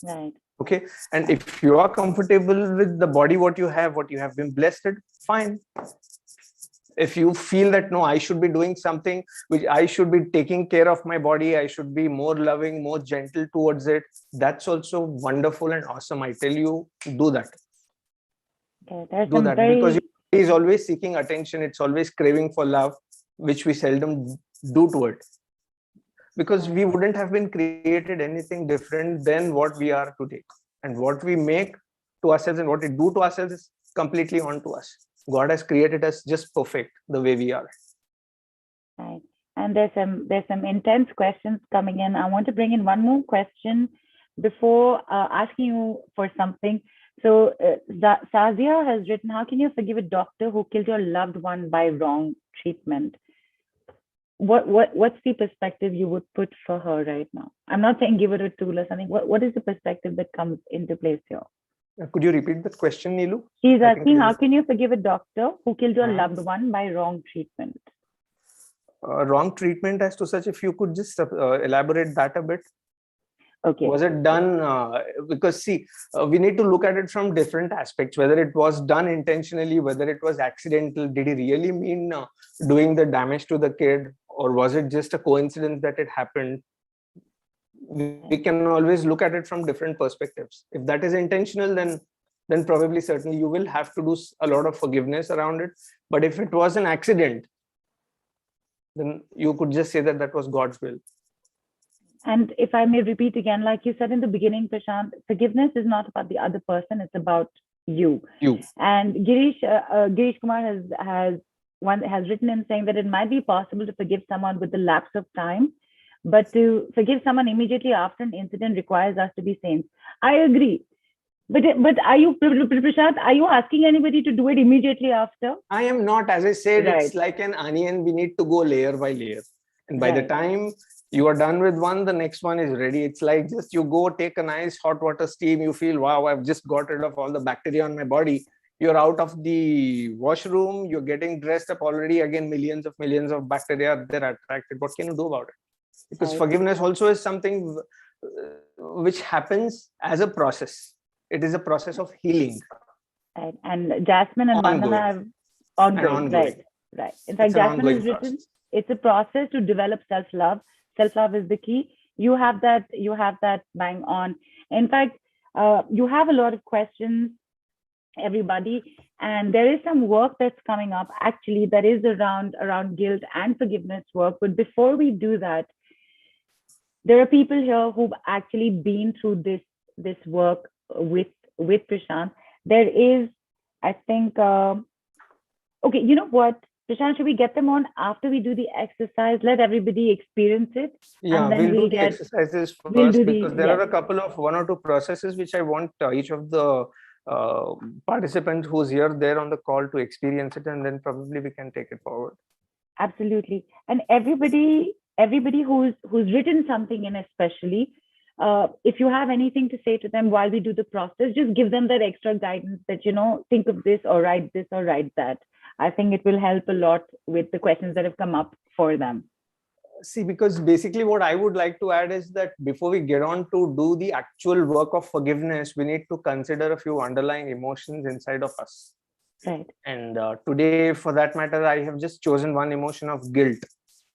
Right. Okay. And if you are comfortable with the body, what you have been blessed, fine. If you feel that, no, I should be doing something, which I should be taking care of my body, I should be more loving, more gentle towards it, that's also wonderful and awesome. I tell you, do that. Okay, do that, because your body is always seeking attention. It's always craving for love, which we seldom do to it. Because we wouldn't have been created anything different than what we are today. And what we make to ourselves and what we do to ourselves is completely on to us. God has created us just perfect the way we are. Right. And there's some intense questions coming in. I want to bring in one more question before asking you for something. So Sazia has written, how can you forgive a doctor who killed your loved one by wrong treatment? What's the perspective you would put for her right now? I'm not saying give her a tool or something. What is the perspective that comes into place here? Could you repeat that question, Neelu? She's asking, how can you forgive a doctor who killed your loved one by wrong treatment? Wrong treatment as to such, if you could just elaborate that a bit. Okay. Was it done? Because see, we need to look at it from different aspects, whether it was done intentionally, whether it was accidental. Did he really mean doing the damage to the kid? or was it just a coincidence that it happened? We can always look at it from different perspectives. If that is intentional, then probably certainly you will have to do a lot of forgiveness around it. But if it was an accident, then you could just say that that was God's will. And if I may repeat again, like you said in the beginning, Prashant, forgiveness is not about the other person; it's about you. And Girish Kumar has written in saying that it might be possible to forgive someone with the lapse of time, but to forgive someone immediately after an incident requires us to be saints. I agree. But are you, Prashant, are you asking anybody to do it immediately after? I am not. As I said, Right. It's like an onion. We need to go layer by layer. And by the Right. time you are done with one, the next one is ready. It's like just you go take a nice hot water steam. You feel, wow, I've just got rid of all the bacteria on my body. You're out of the washroom. You're getting dressed up already. Again, millions of bacteria are there attracted. What can you do about it? Because Right. forgiveness also is something which happens as a process. It is a process of healing. Right. And Jasmine and Vandana have ongoing. Right. In fact, Jasmine has written, it's a process to develop self-love. Self-love is the key. You have that bang on. In fact, you have a lot of questions, everybody, and there is some work that's coming up actually that is around guilt and forgiveness work. But before we do that, there are people here who've actually been through this work with Prashant. There is, I think, okay, you know what, Prashant, should we get them on after we do the exercise? Let everybody experience it. Yeah, and then we'll do the exercises first, because there are a couple of one or two processes which I want each of the participants who's here there on the call to experience it, and then probably we can take it forward. Absolutely. And everybody who's written something in, especially, if you have anything to say to them while we do the process, just give them that extra guidance that, think of this or write this or write that. I think it will help a lot with the questions that have come up for them. See, because basically what I would like to add is that before we get on to do the actual work of forgiveness, we need to consider a few underlying emotions inside of us. Right. And today, for that matter, I have just chosen one emotion of guilt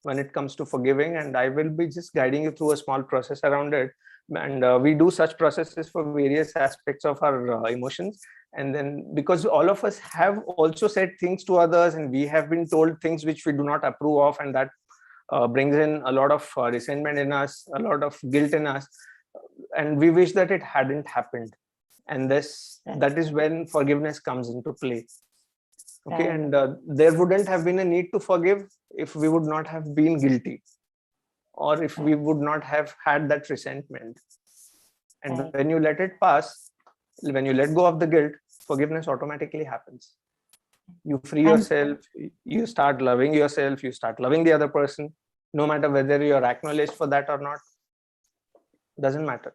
when it comes to forgiving, and I will be just guiding you through a small process around it. And we do such processes for various aspects of our emotions. And then because all of us have also said things to others, and we have been told things which we do not approve of, and that brings in a lot of resentment in us, a lot of guilt in us, and we wish that it hadn't happened. And that is when forgiveness comes into play. Okay, and there wouldn't have been a need to forgive if we would not have been guilty, or if we would not have had that resentment. And when you let it pass, when you let go of the guilt, forgiveness automatically happens. You free yourself, you start loving yourself, you start loving the other person, no matter whether you're acknowledged for that or not. Doesn't matter.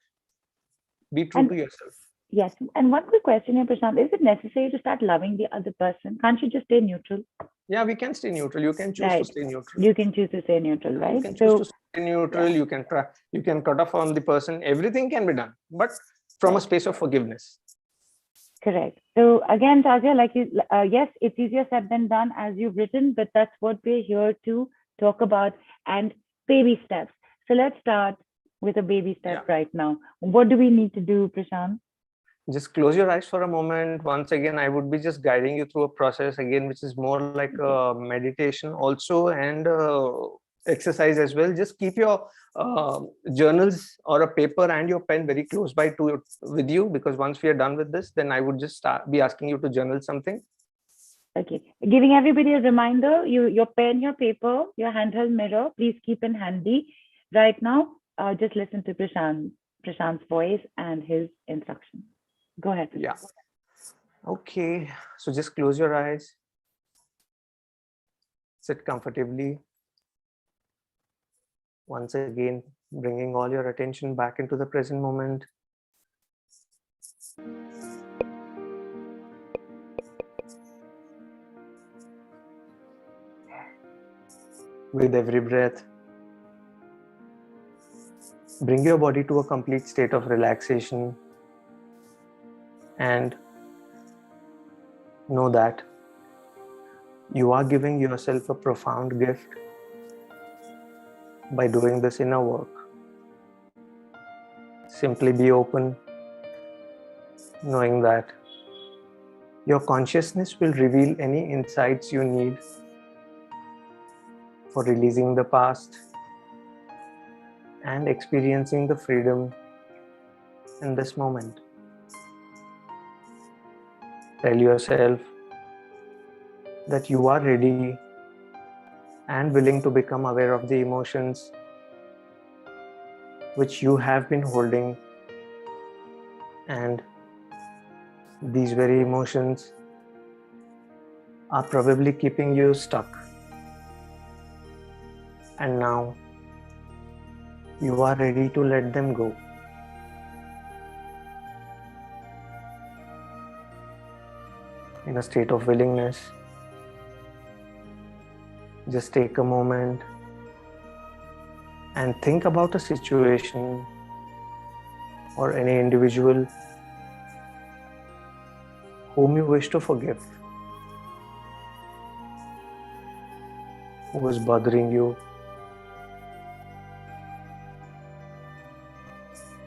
Be true to yourself. Yes. And one quick question here, Prashant. Is it necessary to start loving the other person? Can't you just stay neutral? Yeah, we can stay neutral. You can choose to stay neutral. You can choose to stay neutral, right? You can choose to stay neutral. Yeah. You can cut off on the person. Everything can be done, but from a space of forgiveness. Correct. So again, Tazia, yes, it's easier said than done, as you've written, but that's what we're here to talk about, and baby steps. So let's start with a baby step right now. What do we need to do, Prashant? Just close your eyes for a moment. Once again, I would be just guiding you through a process again, which is more like a meditation also, and exercise as well. Just keep your journals or a paper and your pen very close by with you, because once we are done with this, then I would just be asking you to journal something. Okay, giving everybody a reminder, your pen, your paper, your handheld mirror, please keep in handy. Right now, just listen to Prashant's voice and his instructions. Go ahead. Yeah. Okay, so just close your eyes. Sit comfortably. Once again, bringing all your attention back into the present moment. With every breath, bring your body to a complete state of relaxation, and know that you are giving yourself a profound gift by doing this inner work. Simply be open, knowing that your consciousness will reveal any insights you need for releasing the past and experiencing the freedom in this moment. Tell yourself that you are ready and willing to become aware of the emotions which you have been holding, and these very emotions are probably keeping you stuck. And now you are ready to let them go. In a state of willingness, just take a moment and think about a situation or any individual whom you wish to forgive, who is bothering you.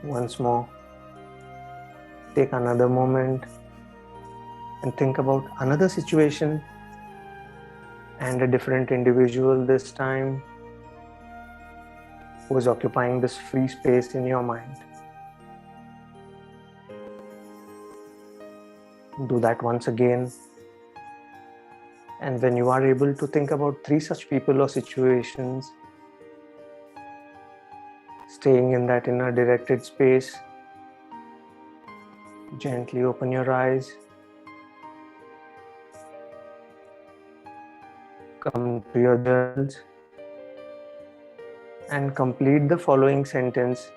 Once more, take another moment and think about another situation and a different individual this time who is occupying this free space in your mind. Do that once again, and when you are able to think about 3 such people or situations, staying in that inner directed space, gently open your eyes, come to your journals, and complete the following sentence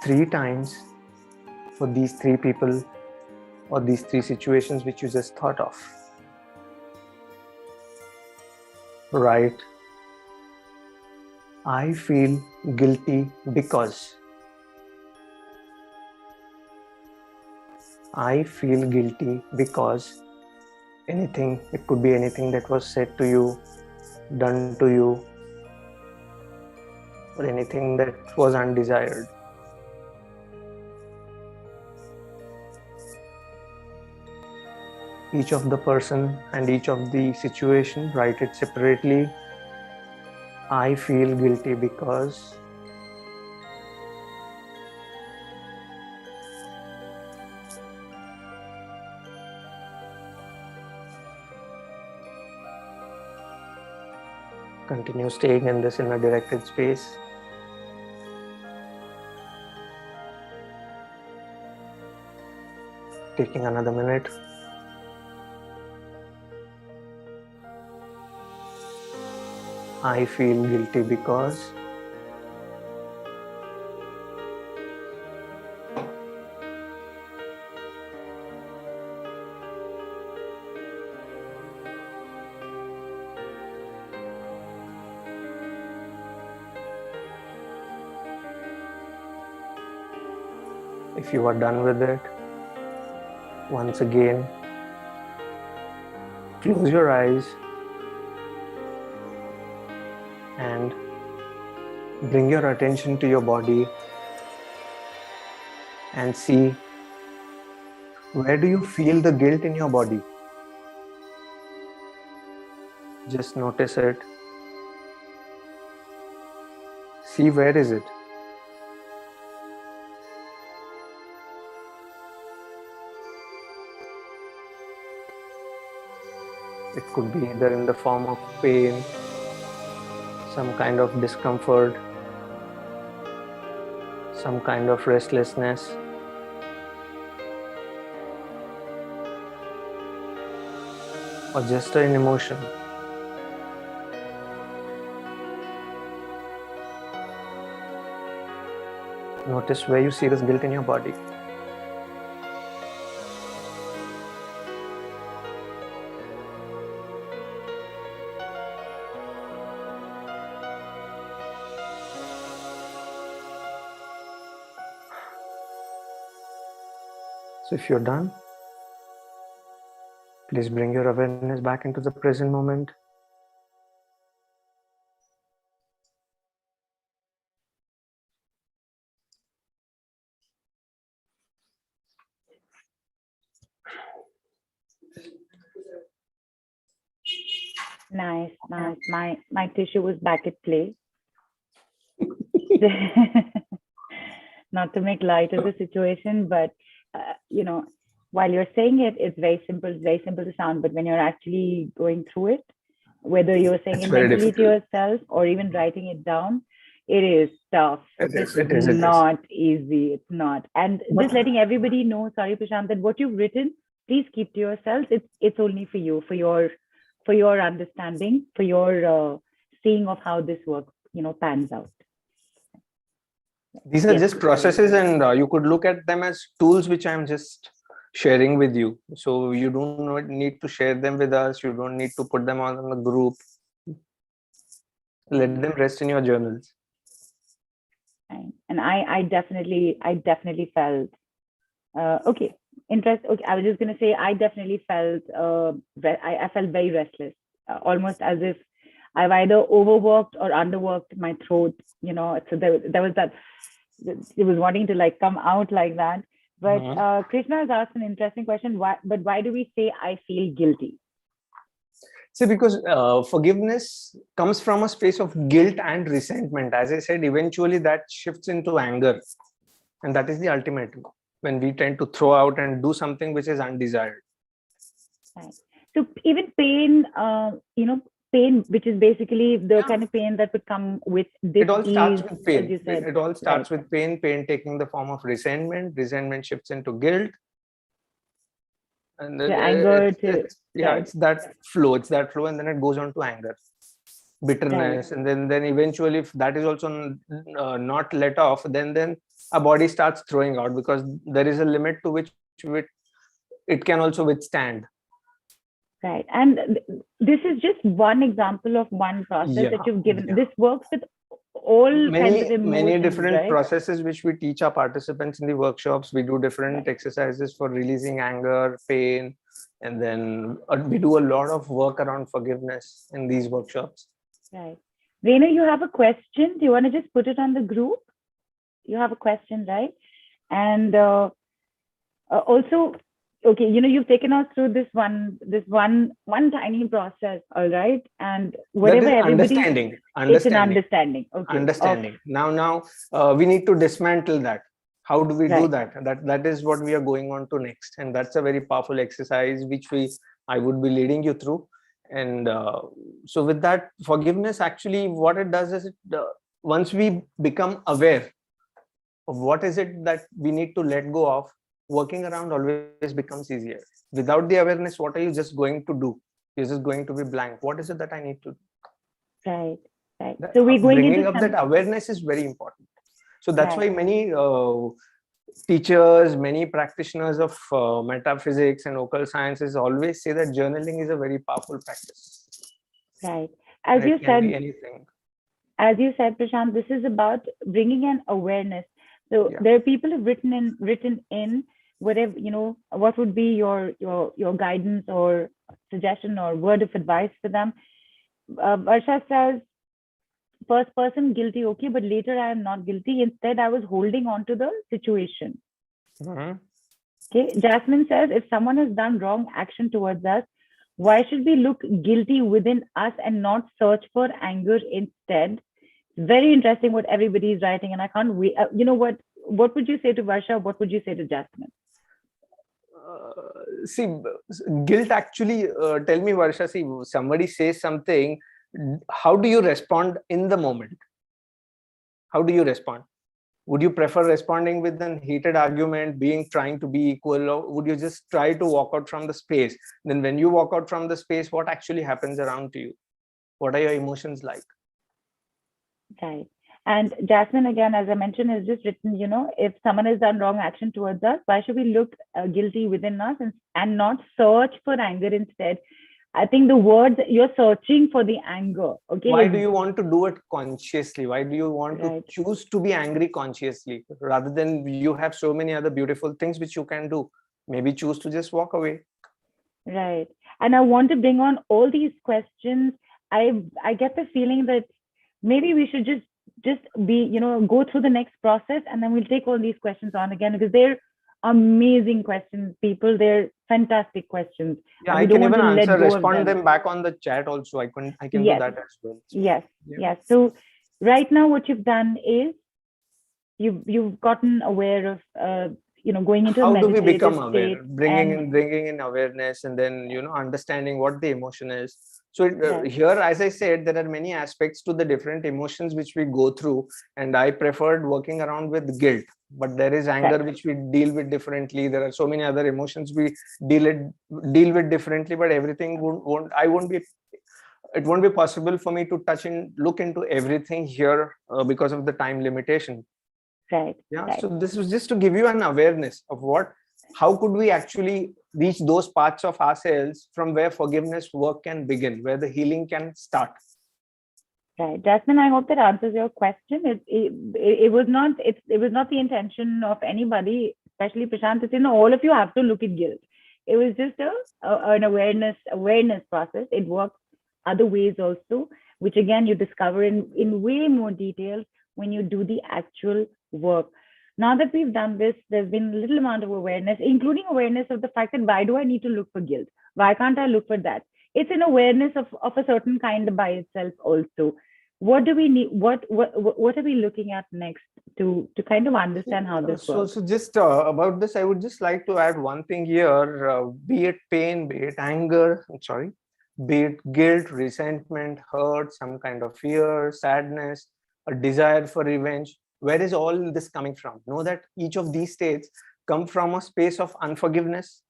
3 times for these 3 people or these 3 situations which you just thought of. Write, I feel guilty because. I feel guilty because anything, it could be anything that was said to you, done to you, or anything that was undesired. Each of the person and each of the situation, write it separately. I feel guilty because. Continue staying in this inner directed space. Taking another minute. I feel guilty because. If you are done with it, once again, close your eyes and bring your attention to your body and see, where do you feel the guilt in your body? Just notice it. See, where is it? It could be either in the form of pain, some kind of discomfort, some kind of restlessness, or just an emotion. Notice where you see this guilt in your body. So if you're done, please bring your awareness back into the present moment. Nice, nice. My tissue was back at play. Not to make light of the situation, but while you're saying it, it's very simple. It's very simple to sound, but when you're actually going through it, whether you're saying It's it very mentally to difficult. yourself or even writing it down, it is tough. It This is. is It is. It is. not easy. It's not. And But just letting everybody know, sorry, Prashant, that what you've written, please keep to yourself. It's only for you, for your understanding, for your seeing of how this work, pans out. these are Yes. just processes, and you could look at them as tools which I'm just sharing with you. So you don't need to share them with us. You don't need to put them on the group. Let them rest in your journals. And I definitely felt okay. Interest. Okay, I was just gonna say I definitely felt I felt very restless, almost as if I've either overworked or underworked my throat. So there was that. It was wanting to like come out like that. But Krishna has asked an interesting question. Why do we say I feel guilty? See, because forgiveness comes from a space of guilt and resentment. As I said, eventually that shifts into anger. And that is the ultimate when we tend to throw out and do something which is undesired. Right. So even pain, pain, which is basically the kind of pain that would come with this. It all starts with as pain. you said. It all starts Right. with pain. Pain taking the form of resentment. Resentment shifts into guilt. And The anger it's that flow. It's that flow, and then it goes on to anger, bitterness, and then eventually, if that is also not let off, then our body starts throwing out, because there is a limit to which it can also withstand. Right. And this is just one example of one process that you've given. This works with all kinds of emotions, many different right? processes which we teach our participants in the workshops. We do different exercises for releasing anger, pain, and then we do a lot of work around forgiveness in these workshops. Right. Reena, you have a question. Do you want to just put it on the group? You have a question, right? And also, okay, you've taken us through this one tiny process, all right? And whatever everybody, understanding. It's an understanding. Okay. Understanding. Now, we need to dismantle that. How do we do that? That is what we are going on to next, and that's a very powerful exercise which I would be leading you through. And so, with that, forgiveness actually, what it does is once we become aware of what is it that we need to let go of, working around always becomes easier. Without the awareness, what are you just going to do? You're just going to be blank. What is it that I need to do? Right. So we're going bringing up that awareness is very important. So that's why many teachers, many practitioners of metaphysics and occult sciences always say that journaling is a very powerful practice. Right. As you said, Prashant, this is about bringing an awareness. So there are people who've written in whatever, what would be your guidance or suggestion or word of advice for them. Varsha says, first person guilty, okay, but later I am not guilty. Instead, I was holding on to the situation. Okay. Jasmine says, if someone has done wrong action towards us, why should we look guilty within us and not search for anger instead? Very interesting what everybody is writing, and I can't wait. What would you say to Varsha? What would you say to Jasmine? See, guilt actually, tell me, Varsha, see, somebody says something, how do you respond in the moment? How do you respond? Would you prefer responding with a heated argument, trying to be equal, or would you just try to walk out from the space? Then when you walk out from the space, what actually happens around to you? What are your emotions like? Right. And Jasmine, again, as I mentioned, has just written, if someone has done wrong action towards us, why should we look guilty within us and not search for anger instead? I think the words, you're searching for the anger. Okay. Why do you want to do it consciously? Why do you want to choose to be angry consciously rather than you have so many other beautiful things which you can do? Maybe choose to just walk away. Right. And I want to bring on all these questions. I get the feeling that maybe we should just be, go through the next process, and then we'll take all these questions on again, because there amazing questions, people. They're fantastic questions. Yeah, And I we don't can want even to let answer, go of respond them. them back on the chat also. I can do Yes, that as well. So, yes, yeah. yes. So right now, what you've done is you've gotten aware of going into a How do we meditative become aware? state, Bringing and in awareness, and then understanding what the emotion is. So right, here, as I said, there are many aspects to the different emotions which we go through, and I preferred working around with guilt. But there is anger right, which we deal with differently. There are so many other emotions we deal it deal with differently. But everything won't be. It won't be possible for me to touch and look into everything here because of the time limitation. right, Yeah, right. so this was just to give you an awareness of how could we actually reach those parts of ourselves from where forgiveness work can begin, where the healing can start. Right, Jasmine. I hope that answers your question. It was not it was not the intention of anybody, especially Prashant. It's, all of you have to look at guilt. It was just an awareness process. It works other ways also, which again you discover in way more detail when you do the actual work. Now that we've done this, there's been a little amount of awareness, including awareness of the fact that why do I need to look for guilt? Why can't I look for that? It's an awareness of a certain kind by itself also. What do we need? What are we looking at next to kind of understand how this So, works? so just about this, I would just like to add one thing here. Be it pain, be it anger, I'm sorry, be it guilt, resentment, hurt, some kind of fear, sadness, a desire for revenge. Where is all this coming from? Know that each of these states come from a space of unforgiveness,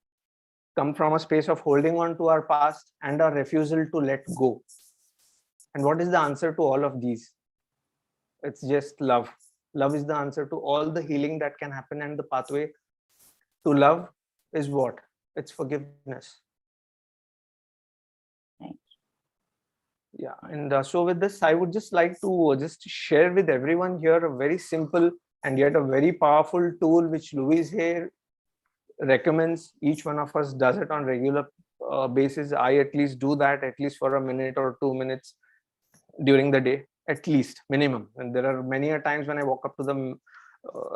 come from a space of holding on to our past and our refusal to let go. And what is the answer to all of these? It's just love. Love is the answer to all the healing that can happen, and the pathway to love is what? It's forgiveness. Right. Yeah, and so with this, I would just like to just share with everyone here a very simple and yet a very powerful tool which Louise here recommends. Each one of us does it on regular basis. I at least do that at least for a minute or 2 minutes during the day, at least minimum. And there are many a times when I walk up to them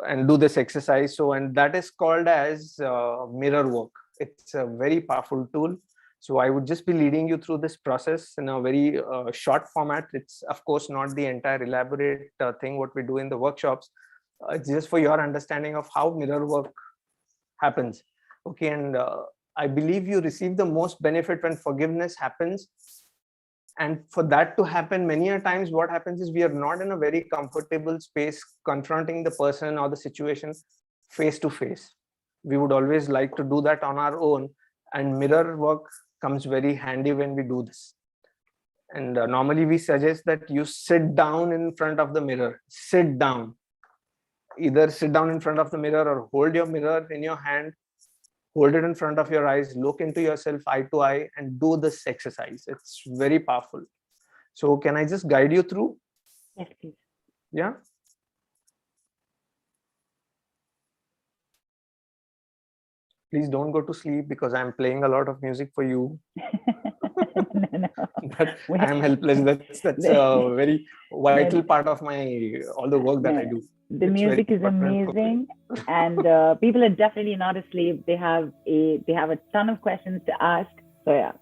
and do this exercise. So, and that is called as mirror work. It's a very powerful tool. So I would just be leading you through this process in a very short format. It's of course not the entire elaborate thing what we do in the workshops. It's just for your understanding of how mirror work happens. Okay, and I believe you receive the most benefit when forgiveness happens. And for that to happen, many a times what happens is we are not in a very comfortable space confronting the person or the situation face to face. We would always like to do that on our own, and mirror work comes very handy when we do this. And normally we suggest that you sit down in front of the mirror. Sit down. Either sit down in front of the mirror or hold your mirror in your hand, hold it in front of your eyes, look into yourself eye to eye, and do this exercise. It's very powerful. So can I just guide you through? Yes, please. Yeah. Please don't go to sleep because I'm playing a lot of music for you. No, no. But I'm helpless. That's a very vital No, part of my all the work that I no. do. The It's very music is important for me. amazing, and people are definitely not asleep. They have a ton of questions to ask. So yeah.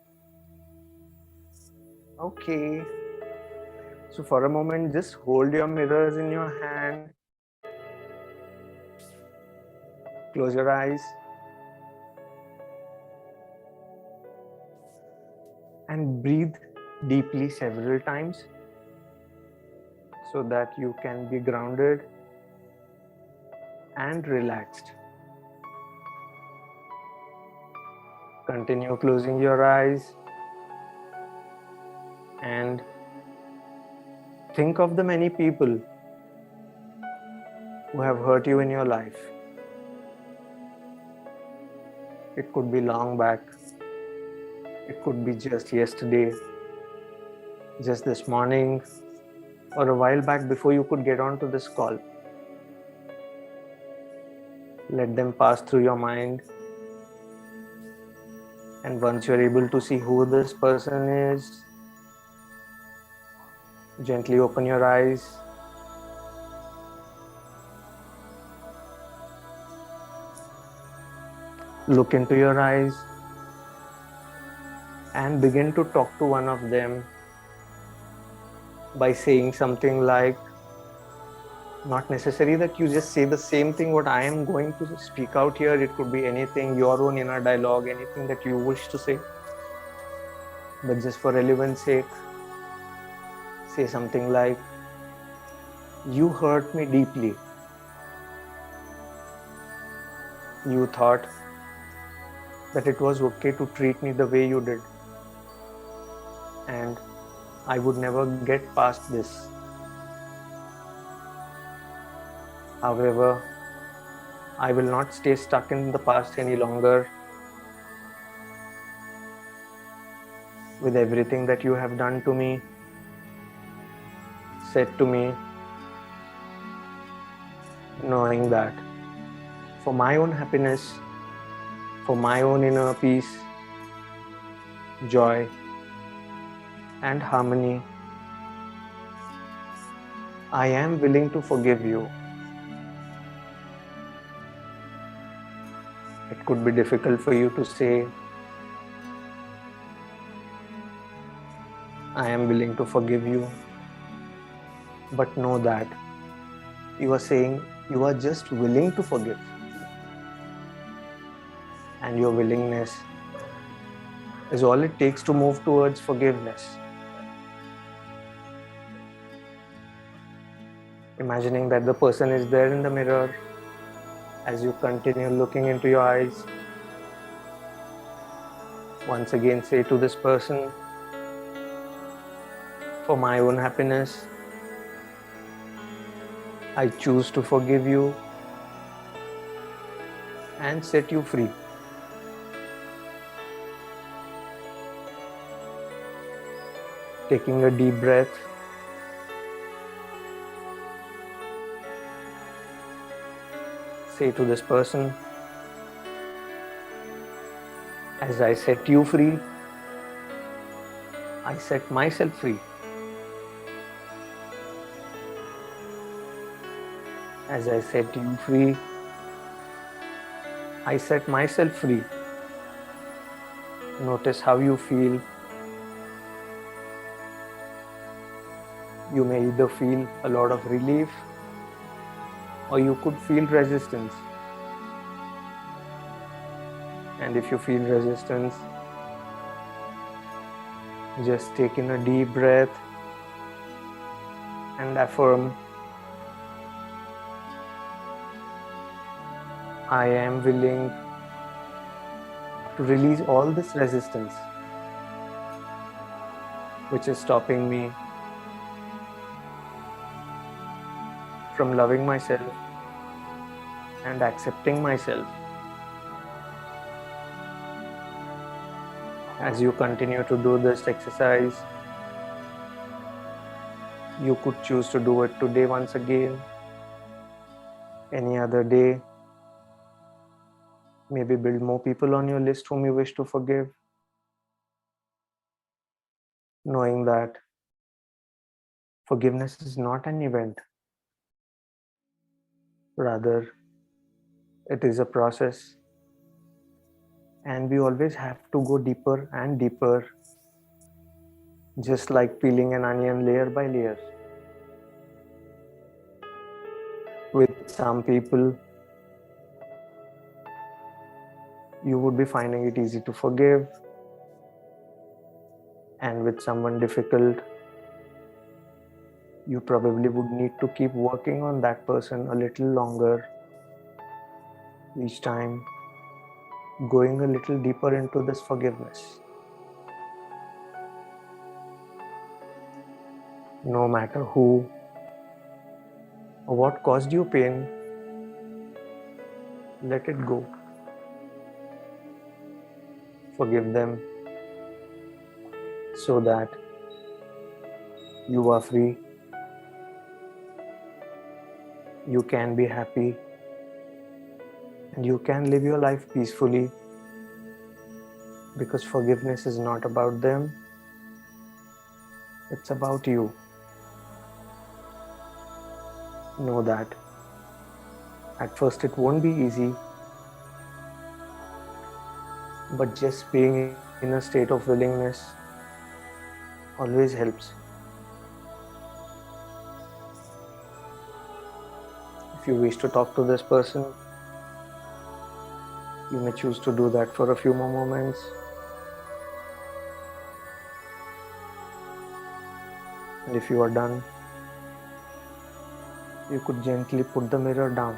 Okay. So for a moment, just hold your mirrors in your hand. Close your eyes. And breathe deeply several times so that you can be grounded and relaxed. Continue closing your eyes and think of the many people who have hurt you in your life. It could be long back, it could be just yesterday, just this morning, or a while back before you could get onto this call. Let them pass through your mind, and once you're able to see who this person is, gently open your eyes. Look into your eyes and begin to talk to one of them by saying something like, not necessary that you just say the same thing what I am going to speak out here. It could be anything, your own inner dialogue, anything that you wish to say. But just for relevance sake, say something like, you hurt me deeply. You thought that it was okay to treat me the way you did. And I would never get past this. However, I will not stay stuck in the past any longer. With everything that you have done to me, said to me, knowing that for my own happiness, for my own inner peace, joy, and harmony, I am willing to forgive you. It could be difficult for you to say, I am willing to forgive you. But know that you are saying you are just willing to forgive. And your willingness is all it takes to move towards forgiveness. Imagining that the person is there in the mirror as you continue looking into your eyes. Once again, say to this person, for my own happiness, I choose to forgive you and set you free. Taking a deep breath, say to this person, as I set you free, I set myself free. As I set you free, I set myself free. Notice how you feel. You may either feel a lot of relief or you could feel resistance. And if you feel resistance, just take in a deep breath and affirm, I am willing to release all this resistance which is stopping me from loving myself and accepting myself. As you continue to do this exercise, you could choose to do it today once again, any other day. Maybe build more people on your list whom you wish to forgive, knowing that forgiveness is not an event. Rather, it is a process, and we always have to go deeper and deeper, just like peeling an onion layer by layer. With some people, you would be finding it easy to forgive, and with someone difficult, you probably would need to keep working on that person a little longer, each time going a little deeper into this forgiveness. No matter who or what caused you pain, let it go. Forgive them so that you are free, you can be happy, and you can live your life peacefully, because forgiveness is not about them, it's about you. Know that at first it won't be easy, but just being in a state of willingness always helps. If you wish to talk to this person, you may choose to do that for a few more moments. And if you are done, you could gently put the mirror down.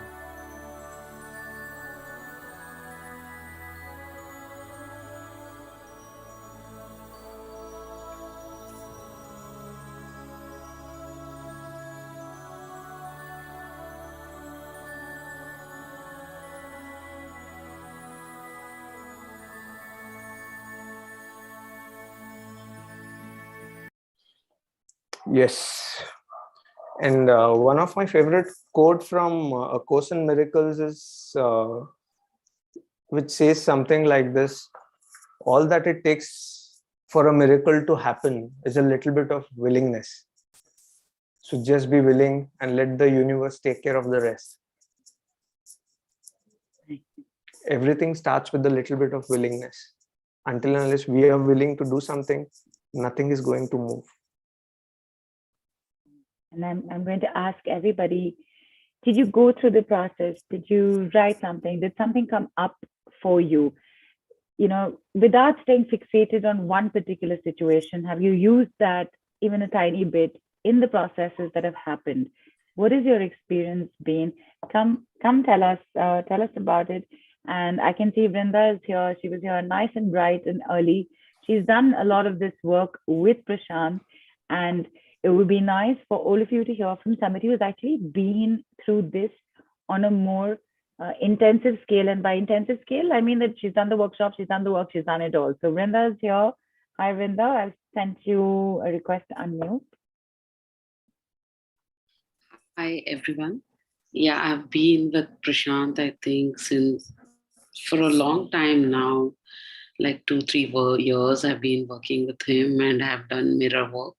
Yes. And one of my favorite quote from A Course in Miracles is which says something like this: all that it takes for a miracle to happen is a little bit of willingness. So just be willing and let the universe take care of the rest. Everything starts with a little bit of willingness. Until and unless we are willing to do something, nothing is going to move. And I'm going to ask everybody, did you go through the process? Did you write something? Did something come up for you? Without staying fixated on one particular situation, have you used that even a tiny bit in the processes that have happened? What is your experience been? Come tell us about it. And I can see Vrinda is here. She was here nice and bright and early. She's done a lot of this work with Prashant, and it would be nice for all of you to hear from somebody who's actually been through this on a more intensive scale. And by intensive scale, I mean that she's done the workshop, she's done the work, she's done it all. So Vrinda is here. Hi, Vrinda. I've sent you a request to unmute. Hi, everyone. Yeah, I've been with Prashant, I think, for a long time now, like 2-3 years. I've been working with him and have done mirror work.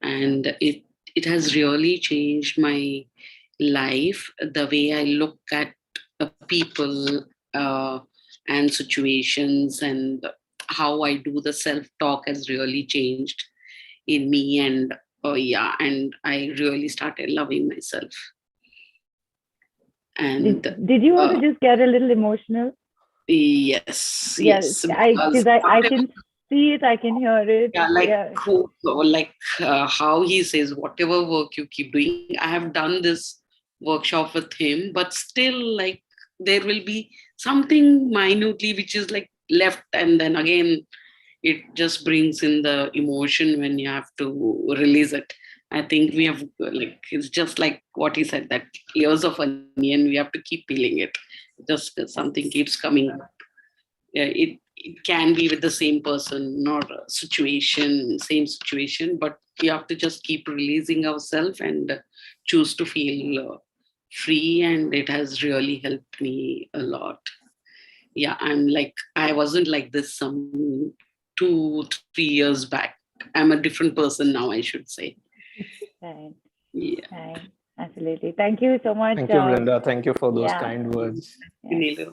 And it has really changed my life, the way I look at people and situations, and how I do the self-talk has really changed in me. And and I really started loving myself. And did you also just get a little emotional? Yes. Because I can see it, I can hear it. How he says, whatever work you keep doing. I have done this workshop with him, but still, like, there will be something minutely which is like left, and then again it just brings in the emotion when you have to release it. I think we have, like, it's just like what he said, that layers of onion, we have to keep peeling it. Just something keeps coming up. It can be with the same person, not a same situation, but we have to just keep releasing ourselves and choose to feel free. And it has really helped me a lot. Yeah, I wasn't like this some 2-3 years back. I'm a different person now, I should say. Right. Yeah. Right. Absolutely. Thank you so much. Thank you, Vrinda. Thank you for those kind words. Yeah.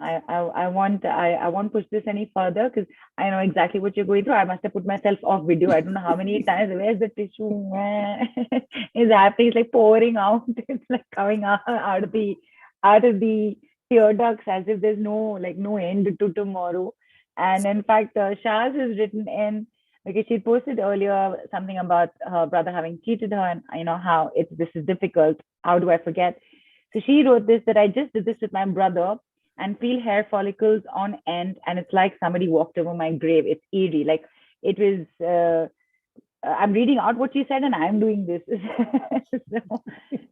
I won't push this any further because I know exactly what you're going through. I must have put myself off video. I don't know how many times. Where's the tissue? It's happening. It's like pouring out. It's like coming out of the tear ducts as if there's no end to tomorrow. And in fact, Shaz has written in, because she posted earlier something about her brother having cheated her, and how this is difficult. How do I forget? So she wrote this, that I just did this with my brother and feel hair follicles on end, and it's like somebody walked over my grave. It's eerie. Like it was. I'm reading out what she said, and I'm doing this. So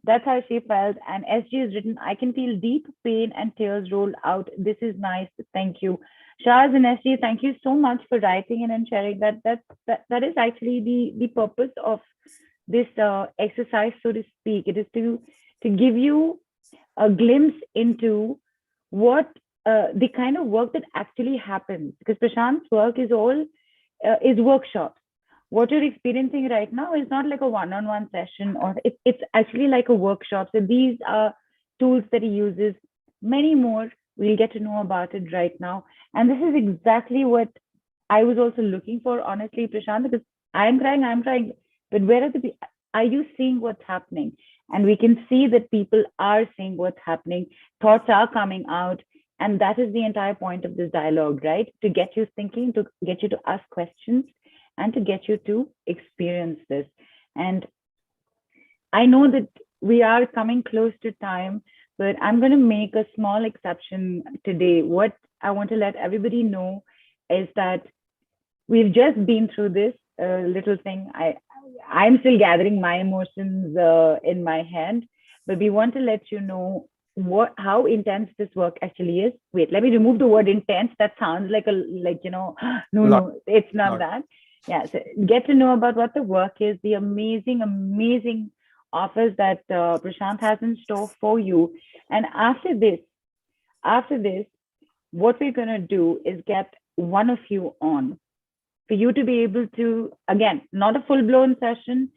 that's how she felt. And SG has written, I can feel deep pain and tears roll out. This is nice. Thank you. Shaz and SG, thank you so much for writing in and sharing that. That is actually the purpose of this exercise, so to speak. It is to give you a glimpse into what the kind of work that actually happens. Because Prashant's work is all is workshops. What you're experiencing right now is not like a one-on-one session, or it's actually like a workshop. So these are tools that he uses, many more We'll get to know about it right now. And this is exactly what I was also looking for, honestly, Prashant, because I'm crying, but where are are you seeing what's happening? And we can see that people are seeing what's happening. Thoughts are coming out. And that is the entire point of this dialogue, right? To get you thinking, to get you to ask questions, and to get you to experience this. And I know that we are coming close to time, but I'm going to make a small exception today. What I want to let everybody know is that we've just been through this little thing. I'm still gathering my emotions in my hand, but we want to let you know how intense this work actually is. Wait, let me remove the word intense. That sounds like no, it's not that. Yeah, so get to know about what the work is, the amazing offers that Prashant has in store for you. And after this, what we're going to do is get one of you on for you to be able to, again, not a full-blown session,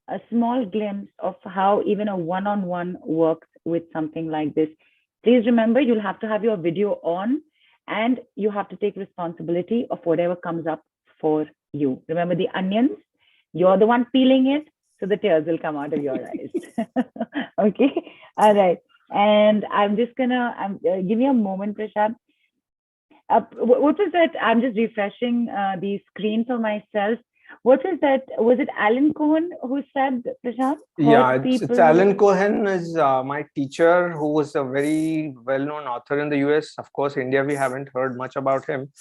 a small glimpse of how even a one-on-one works with something like this. Please remember, you'll have to have your video on and you have to take responsibility of whatever comes up for you. Remember the onions, you're the one peeling it, so the tears will come out of your eyes. Okay, all right. And I'm just gonna give me a moment, Prashant. What was that? I'm just refreshing the screen for myself. What was that? Was it Alan Cohen who said, Prashant? Yeah, it's Alan Cohen is my teacher, who was a very well-known author in the US. Of course, India, we haven't heard much about him.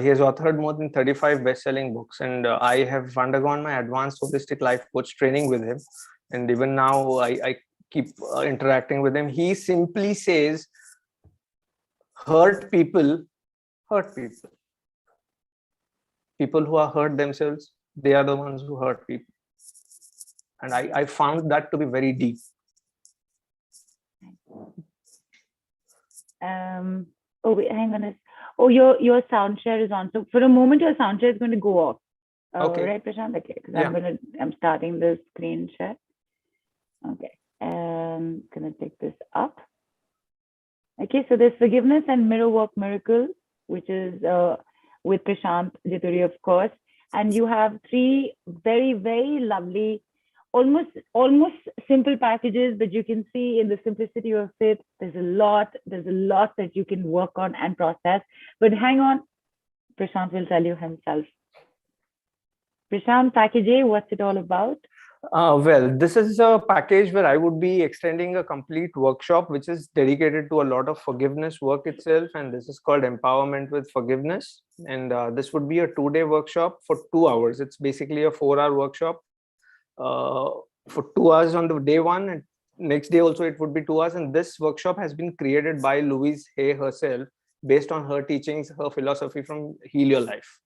He has authored more than 35 best-selling books, and I have undergone my advanced holistic life coach training with him. And even now, I keep interacting with him. He simply says, hurt people. People who are hurt themselves, they are the ones who hurt people. And I found that to be very deep. Oh, wait, hang on. Oh, your sound share is on. So for a moment, your sound share is going to go off. Okay. Right, Prashant? Okay, because I'm starting the screen share. Okay, I'm gonna take this up. Okay, so there's Forgiveness and Mirror Work Miracle, which is with Prashant Jituri, of course. And you have 3 very, very lovely, almost simple packages, but you can see in the simplicity of it, there's a lot that you can work on and process. But hang on, Prashant will tell you himself. Prashant, package A, what's it all about? Well, this is a package where I would be extending a complete workshop, which is dedicated to a lot of forgiveness work itself. And this is called Empowerment with Forgiveness. And this would be a 2-day workshop for 2 hours. It's basically a 4-hour workshop for 2 hours on the day one. And next day also, it would be 2 hours. And this workshop has been created by Louise Hay herself, based on her teachings, her philosophy from Heal Your Life.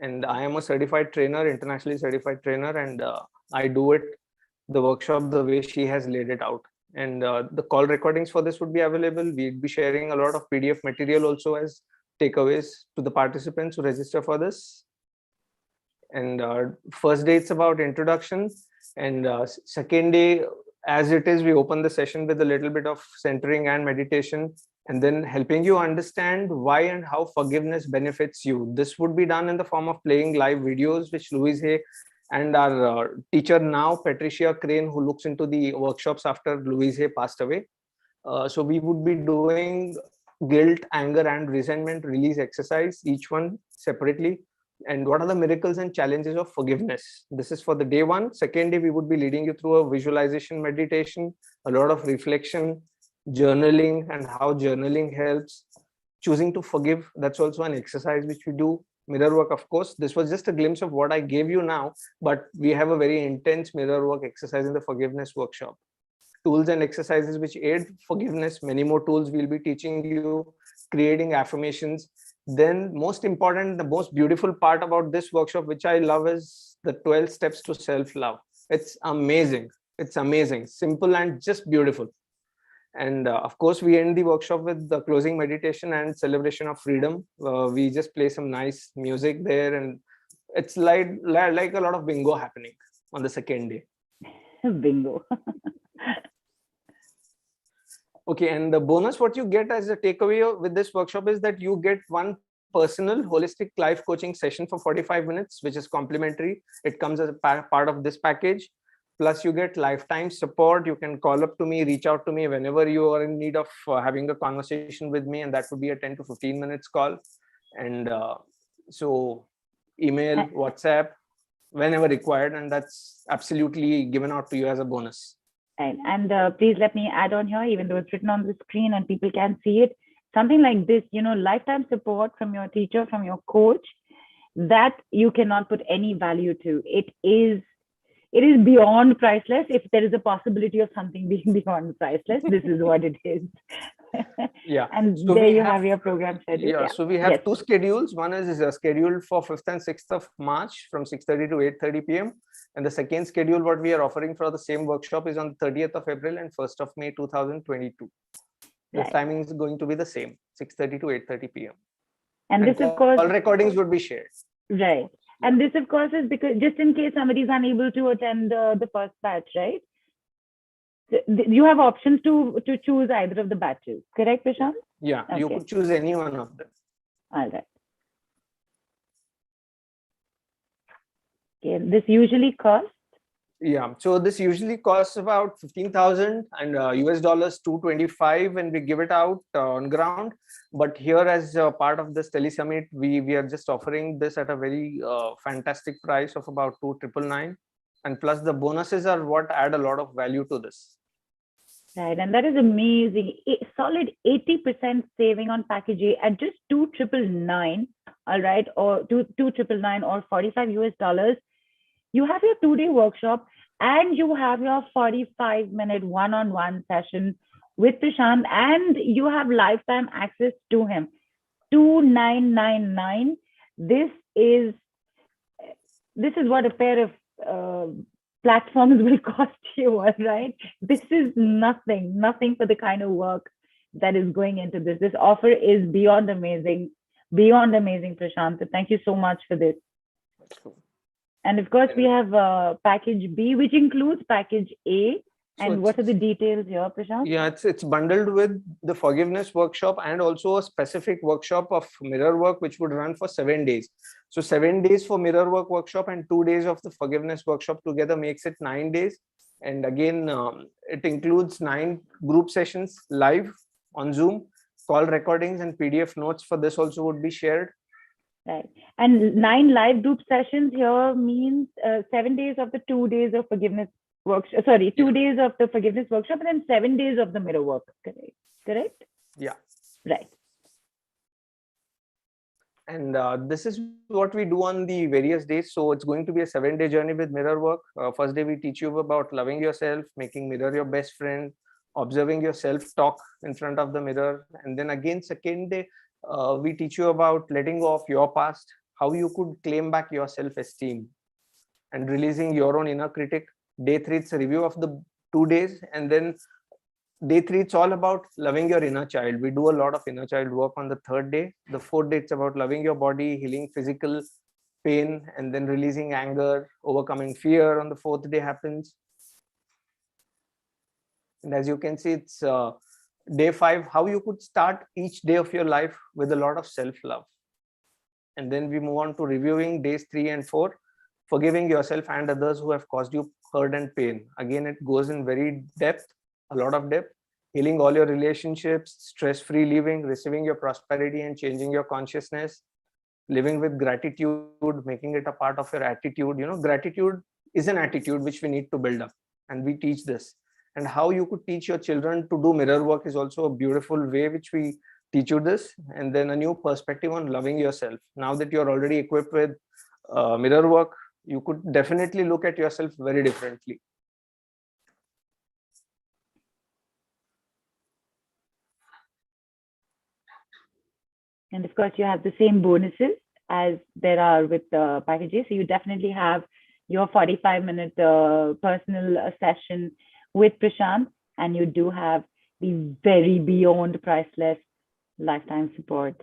And I am a certified trainer, internationally certified trainer, and I do it, the workshop, the way she has laid it out. And the call recordings for this would be available. We'd be sharing a lot of PDF material also as takeaways to the participants who register for this. And first day, it's about introduction. And second day, as it is, we open the session with a little bit of centering and meditation, and then helping you understand why and how forgiveness benefits you. This would be done in the form of playing live videos, which Louise Hay and our teacher now, Patricia Crane, who looks into the workshops after Louise Hay passed away. So we would be doing guilt, anger, and resentment release exercise, each one separately. And what are the miracles and challenges of forgiveness? This is for the day one. Second day, we would be leading you through a visualization meditation, a lot of reflection, journaling, and how journaling helps. Choosing to forgive, that's also an exercise which we do. Mirror work, of course. This was just a glimpse of what I gave you now, but we have a very intense mirror work exercise in the forgiveness workshop. Tools and exercises which aid forgiveness, many more tools we'll be teaching you, creating affirmations. Then most important, the most beautiful part about this workshop, which I love, is the 12 steps to self-love. It's amazing. It's amazing, simple and just beautiful. And of course, we end the workshop with the closing meditation and celebration of freedom. We just play some nice music there, and it's like a lot of bingo happening on the second day. Bingo. Okay, and the bonus what you get as a takeaway with this workshop is that you get one personal holistic life coaching session for 45 minutes, which is complimentary. It comes as a part of this package. Plus, you get lifetime support. You can call up to me, reach out to me whenever you are in need of having a conversation with me, and that would be a 10 to 15 minutes call. And so, email, WhatsApp, whenever required, and that's absolutely given out to you as a bonus. Right. And please let me add on here, even though it's written on the screen and people can see it, something like this, lifetime support from your teacher, from your coach, that you cannot put any value to. It is beyond priceless. If there is a possibility of something being beyond priceless, this is what it is. Yeah. And so there you have your program schedule. Yeah, so we have two schedules. One is scheduled for 5th and 6th of March from 6:30 to 8:30 p.m. And the second schedule, what we are offering for the same workshop, is on 30th of April and 1st of May 2022. The timing is going to be the same, 6:30 to 8:30 p.m. And this, of course, all recordings would be shared. Right. And this, of course, is because just in case somebody is unable to attend the first batch, right? You have options to choose either of the batches, correct, Prashant? Yeah, you could choose any one of them. All right. Okay, this usually costs? Yeah, so this usually costs about 15,000 and US dollars 225 when we give it out on ground. But here, as part of this Tele Summit, we are just offering this at a very fantastic price of about 2,999. And plus the bonuses are what add a lot of value to this. Right, and that is amazing. A solid 80% saving on package A at just 2,999, all right, or 2,999 or 45 US dollars. You have your 2-day workshop and you have your 45-minute one-on-one session with Prashant, and you have lifetime access to him. 2,999. This is what a pair of platforms will cost you, all right? This is nothing for the kind of work that is going into this. This offer is beyond amazing, Prashant. So thank you so much for this. And of course, we have package B, which includes package A. And so what are the details here, Prashant? Yeah, it's bundled with the forgiveness workshop and also a specific workshop of mirror work, which would run for 7 days. So 7 days for mirror work workshop and 2 days of the forgiveness workshop together makes it 9 days. And again, it includes 9 group sessions live on Zoom, call recordings and PDF notes for this also would be shared. Right. And 9 live group sessions here means 7 days of the 2 days of forgiveness workshop. Sorry, 2 days of the forgiveness workshop and then 7 days of the mirror work. Correct? Yeah. Right. And this is what we do on the various days. So it's going to be a 7-day journey with mirror work. First day, we teach you about loving yourself, making mirror your best friend, observing your self-talk in front of the mirror. And then again, second day, we teach you about letting go of your past, how you could claim back your self-esteem and releasing your own inner critic. Day 3, it's a review of the 2 days. And then day 3, it's all about loving your inner child. We do a lot of inner child work on the 3rd day. The 4th day, it's about loving your body, healing physical pain, and then releasing anger, overcoming fear on the 4th day happens. And as you can see, it's day 5, how you could start each day of your life with a lot of self-love. And then we move on to reviewing days 3 and 4, forgiving yourself and others who have caused you hurt and pain. Again, it goes in very depth, a lot of depth, healing all your relationships, stress-free living, receiving your prosperity and changing your consciousness, living with gratitude, making it a part of your attitude. Gratitude is an attitude which we need to build up, and we teach this. And how you could teach your children to do mirror work is also a beautiful way which we teach you this. And then a new perspective on loving yourself. Now that you're already equipped with mirror work, you could definitely look at yourself very differently. And of course, you have the same bonuses as there are with the packages. So you definitely have your 45-minute personal session with Prashant, and you do have the very beyond priceless lifetime support.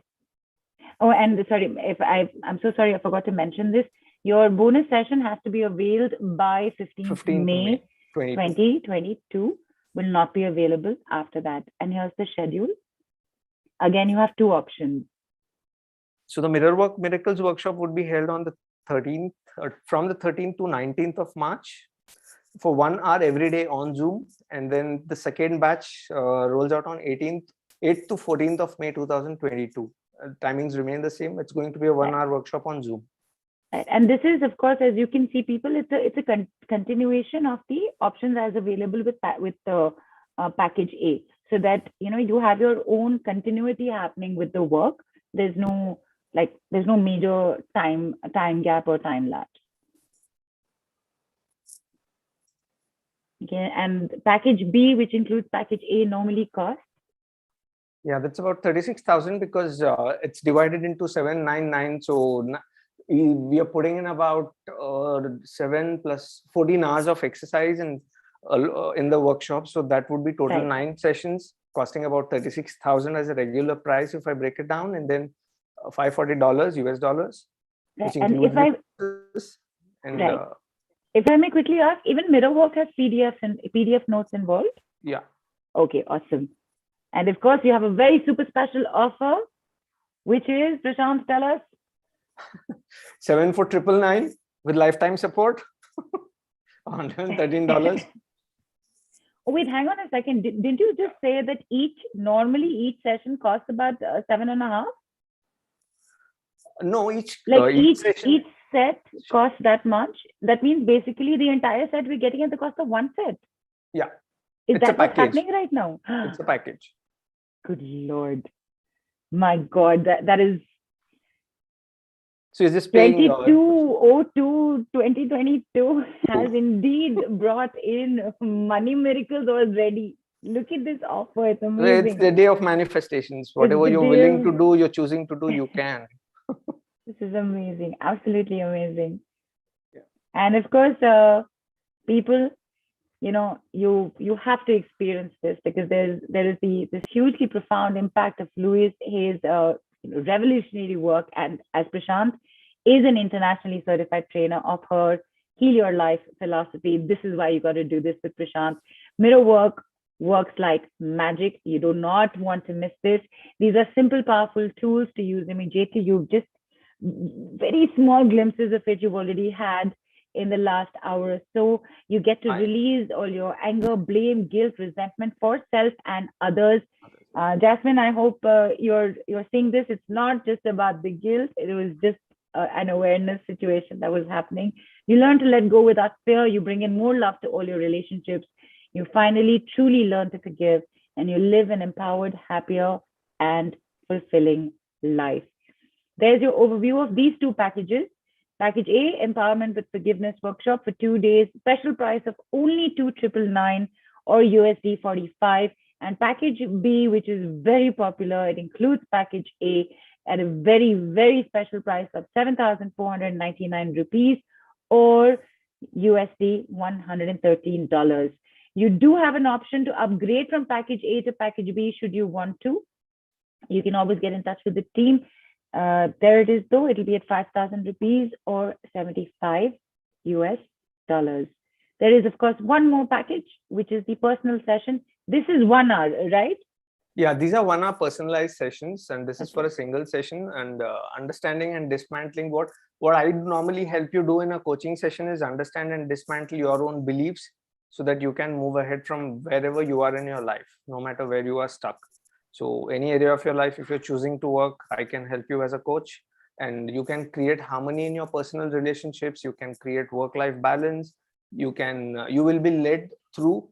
Oh, and sorry, I'm so sorry, I forgot to mention this. Your bonus session has to be availed by 15th May 2022, will not be available after that. And here's the schedule. Again, you have two options. So the Miracles workshop would be held on the 13th, from the 13th to 19th of March for 1 hour every day on Zoom. And then the second batch rolls out on 8th to 14th of May 2022. Timings remain the same. It's going to be a 1 hour workshop on Zoom. Right. And this is, of course, as you can see, people, it's a continuation of the options as available with the package A, so that you have your own continuity happening with the work. There's no major time gap or time lapse. Okay, and package B, which includes package A, normally costs. Yeah, that's about 36,000 because it's divided into 799. So we are putting in about 7 plus 14 hours of exercise and in the workshop. So that would be total 9 sessions costing about 36,000 as a regular price if I break it down, and then $540 US dollars, which includes if I may quickly ask, even Mirror Work has PDFs and PDF notes involved? Yeah. Okay, awesome. And of course, you have a very super special offer, which is, Prashant, tell us. 7 for $999 with lifetime support. $113. Oh, wait, hang on a second. Didn't you just say that normally each session costs about 7.5? No, each set costs that much. That means basically the entire set we're getting at the cost of one set. Yeah. Is that what's happening right now? It's a package. Good Lord. My God, that is. So is this paying 22/02/2022 has indeed brought in money miracles already. Look at this offer. It's amazing. It's the day of manifestations. Whatever you're willing to do, you're choosing to do, you can. This is amazing. Absolutely amazing. Yeah. And of course, people, you have to experience this, because there is this hugely profound impact of Louise Hay's revolutionary work, and as Prashant is an internationally certified trainer of her Heal Your Life philosophy. This is why you got to do this with Prashant. Mirror Work works like magic. You do not want to miss this. These are simple, powerful tools to use immediately. You've just very small glimpses of it you've already had in the last hour or so. You get to release all your anger, blame, guilt, resentment for self and others. Jasmine, I hope you're seeing this. It's not just about the guilt. It was just an awareness situation that was happening. You learn to let go without fear. You bring in more love to all your relationships. You finally truly learn to forgive, and you live an empowered, happier, and fulfilling life. There's your overview of these two packages. Package A, Empowerment with Forgiveness Workshop for 2 days, special price of only $2,999 or USD 45. And package B, which is very popular, it includes package A at a very, very special price of 7,499 rupees or USD $113. You do have an option to upgrade from package A to package B should you want to. You can always get in touch with the team. There it is, though. It'll be at 5,000 rupees or 75 US dollars. There is, of course, one more package, which is the personal session. This is 1 hour, right? Yeah, these are 1 hour personalized sessions, and this is for a single session. And understanding and dismantling what I normally help you do in a coaching session is understand and dismantle your own beliefs so that you can move ahead from wherever you are in your life, no matter where you are stuck. So any area of your life, if you're choosing to work, I can help you as a coach, and you can create harmony in your personal relationships. You can create work-life balance. You will be led through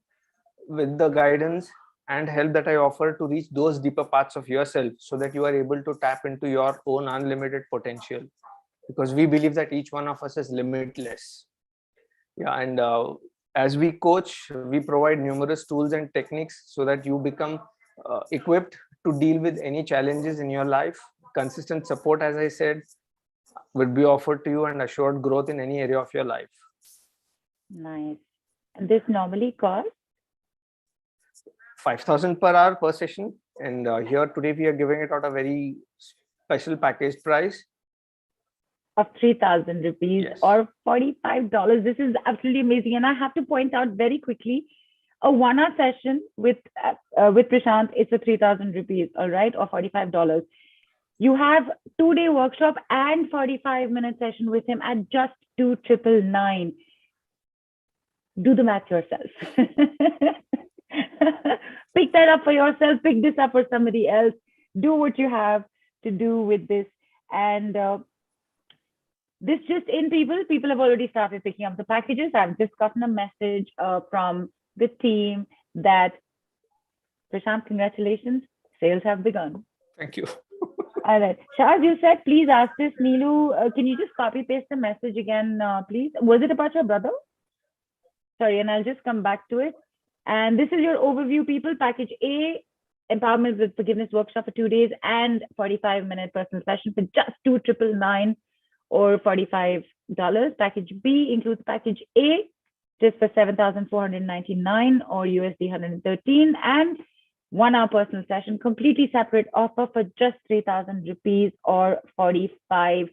with the guidance and help that I offer to reach those deeper parts of yourself so that you are able to tap into your own unlimited potential, because we believe that each one of us is limitless. Yeah, and as we coach, we provide numerous tools and techniques so that you become equipped to deal with any challenges in your life. Consistent support, as I said, will be offered to you, and assured growth in any area of your life. Nice. And this normally costs 5,000 per hour per session, and here today we are giving it out a very special package price of 3,000 rupees or $45. This is absolutely amazing. And I have to point out very quickly, A 1 hour session with Prashant, it's a 3,000 rupees, all right, or $45. You have 2-day workshop and 45-minute session with him at just 2,999. Do the math yourself. Pick that up for yourself. Pick this up for somebody else. Do what you have to do with this. And this just in, people have already started picking up the packages. I've just gotten a message from the team that, Prashant, congratulations, sales have begun. Thank you. All right. Shaz, you said, please ask this. Neelu, can you just copy paste the message again, please? Was it about your brother? Sorry, and I'll just come back to it. And this is your overview, people. Package A, Empowerment with Forgiveness Workshop for 2 days and 45-minute personal session for just 2,999 or $45. Package B includes package A just for 7,499 or USD 113, and 1 hour personal session, completely separate offer for just 3,000 rupees or $45.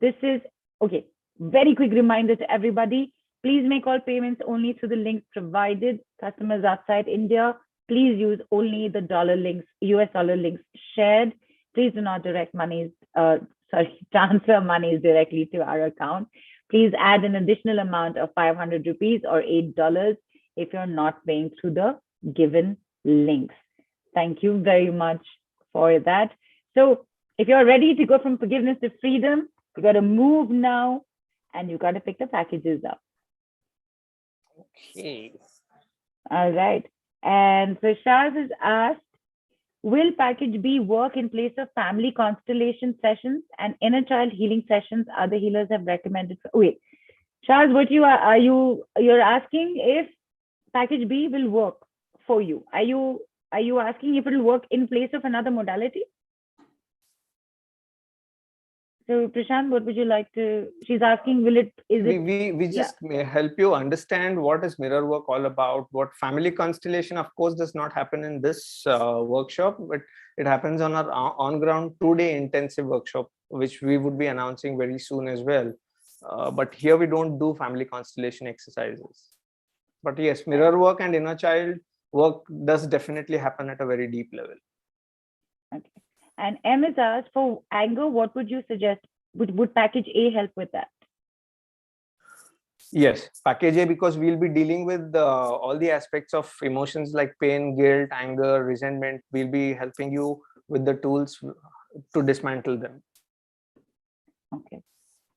This is, okay, very quick reminder to everybody. Please make all payments only through the links provided. Customers outside India, please use only the dollar links, US dollar links shared. Please do not transfer monies directly to our account. Please add an additional amount of 500 rupees or $8 if you're not paying through the given links. Thank you very much for that. So if you're ready to go from forgiveness to freedom, you got to move now and you got to pick the packages up. Okay. All right. And so Shaz has asked, will package B work in place of family constellation sessions and inner child healing sessions other healers have recommended? Wait, Shaz, what you're asking if package B will work for you. Are you asking if it will work in place of another modality? So Prashant, what would you like to? She's asking, will it? Is it? We just may help you understand what is mirror work all about. What family constellation, of course, does not happen in this workshop, but it happens on our on-ground 2-day intensive workshop, which we would be announcing very soon as well. But here we don't do family constellation exercises. But yes, mirror work and inner child work does definitely happen at a very deep level. Okay. And M is asked, for anger, what would you suggest? Would package A help with that? Yes, package A, because we'll be dealing with all the aspects of emotions like pain, guilt, anger, resentment. We'll be helping you with the tools to dismantle them. Okay.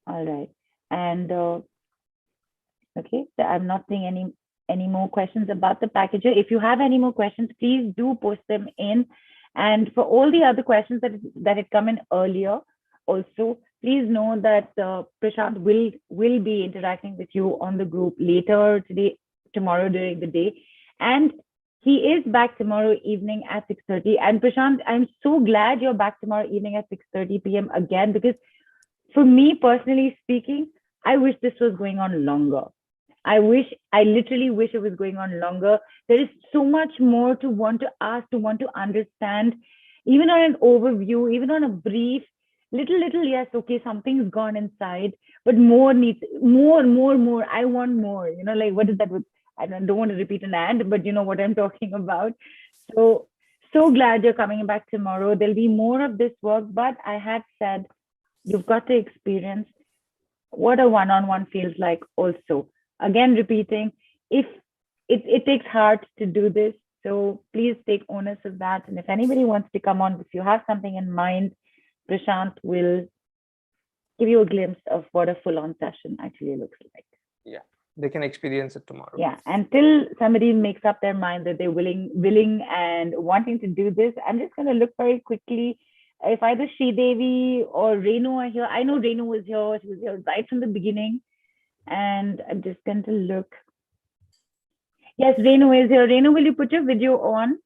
All right. And okay, so I'm not seeing any more questions about the package A. If you have any more questions, please do post them in. And for all the other questions that had come in earlier, also, please know that Prashant will be interacting with you on the group later tomorrow during the day. And he is back tomorrow evening at 6:30. And Prashant, I'm so glad you're back tomorrow evening at 6:30 p.m. again, because for me, personally speaking, I wish this was going on longer. I literally wish it was going on longer. There is so much more to want to ask, to want to understand, even on an overview, even on a brief, little, yes, okay, something's gone inside, but more needs, more. I want more, like, what is that? I don't want to repeat an ad, but you know what I'm talking about. So glad you're coming back tomorrow. There'll be more of this work, but I had said, you've got to experience what a one-on-one feels like also. Again, repeating, if it takes heart to do this, so please take onus of that. And if anybody wants to come on, if you have something in mind, Prashant will give you a glimpse of what a full-on session actually looks like. Yeah, they can experience it tomorrow. Yeah, until somebody makes up their mind that they're willing and wanting to do this, I'm just going to look very quickly. If either Devi or Renu are here, I know Renu was here. She was here right from the beginning. And I'm just going to look. Yes, Renu is here. Renu, will you put your video on?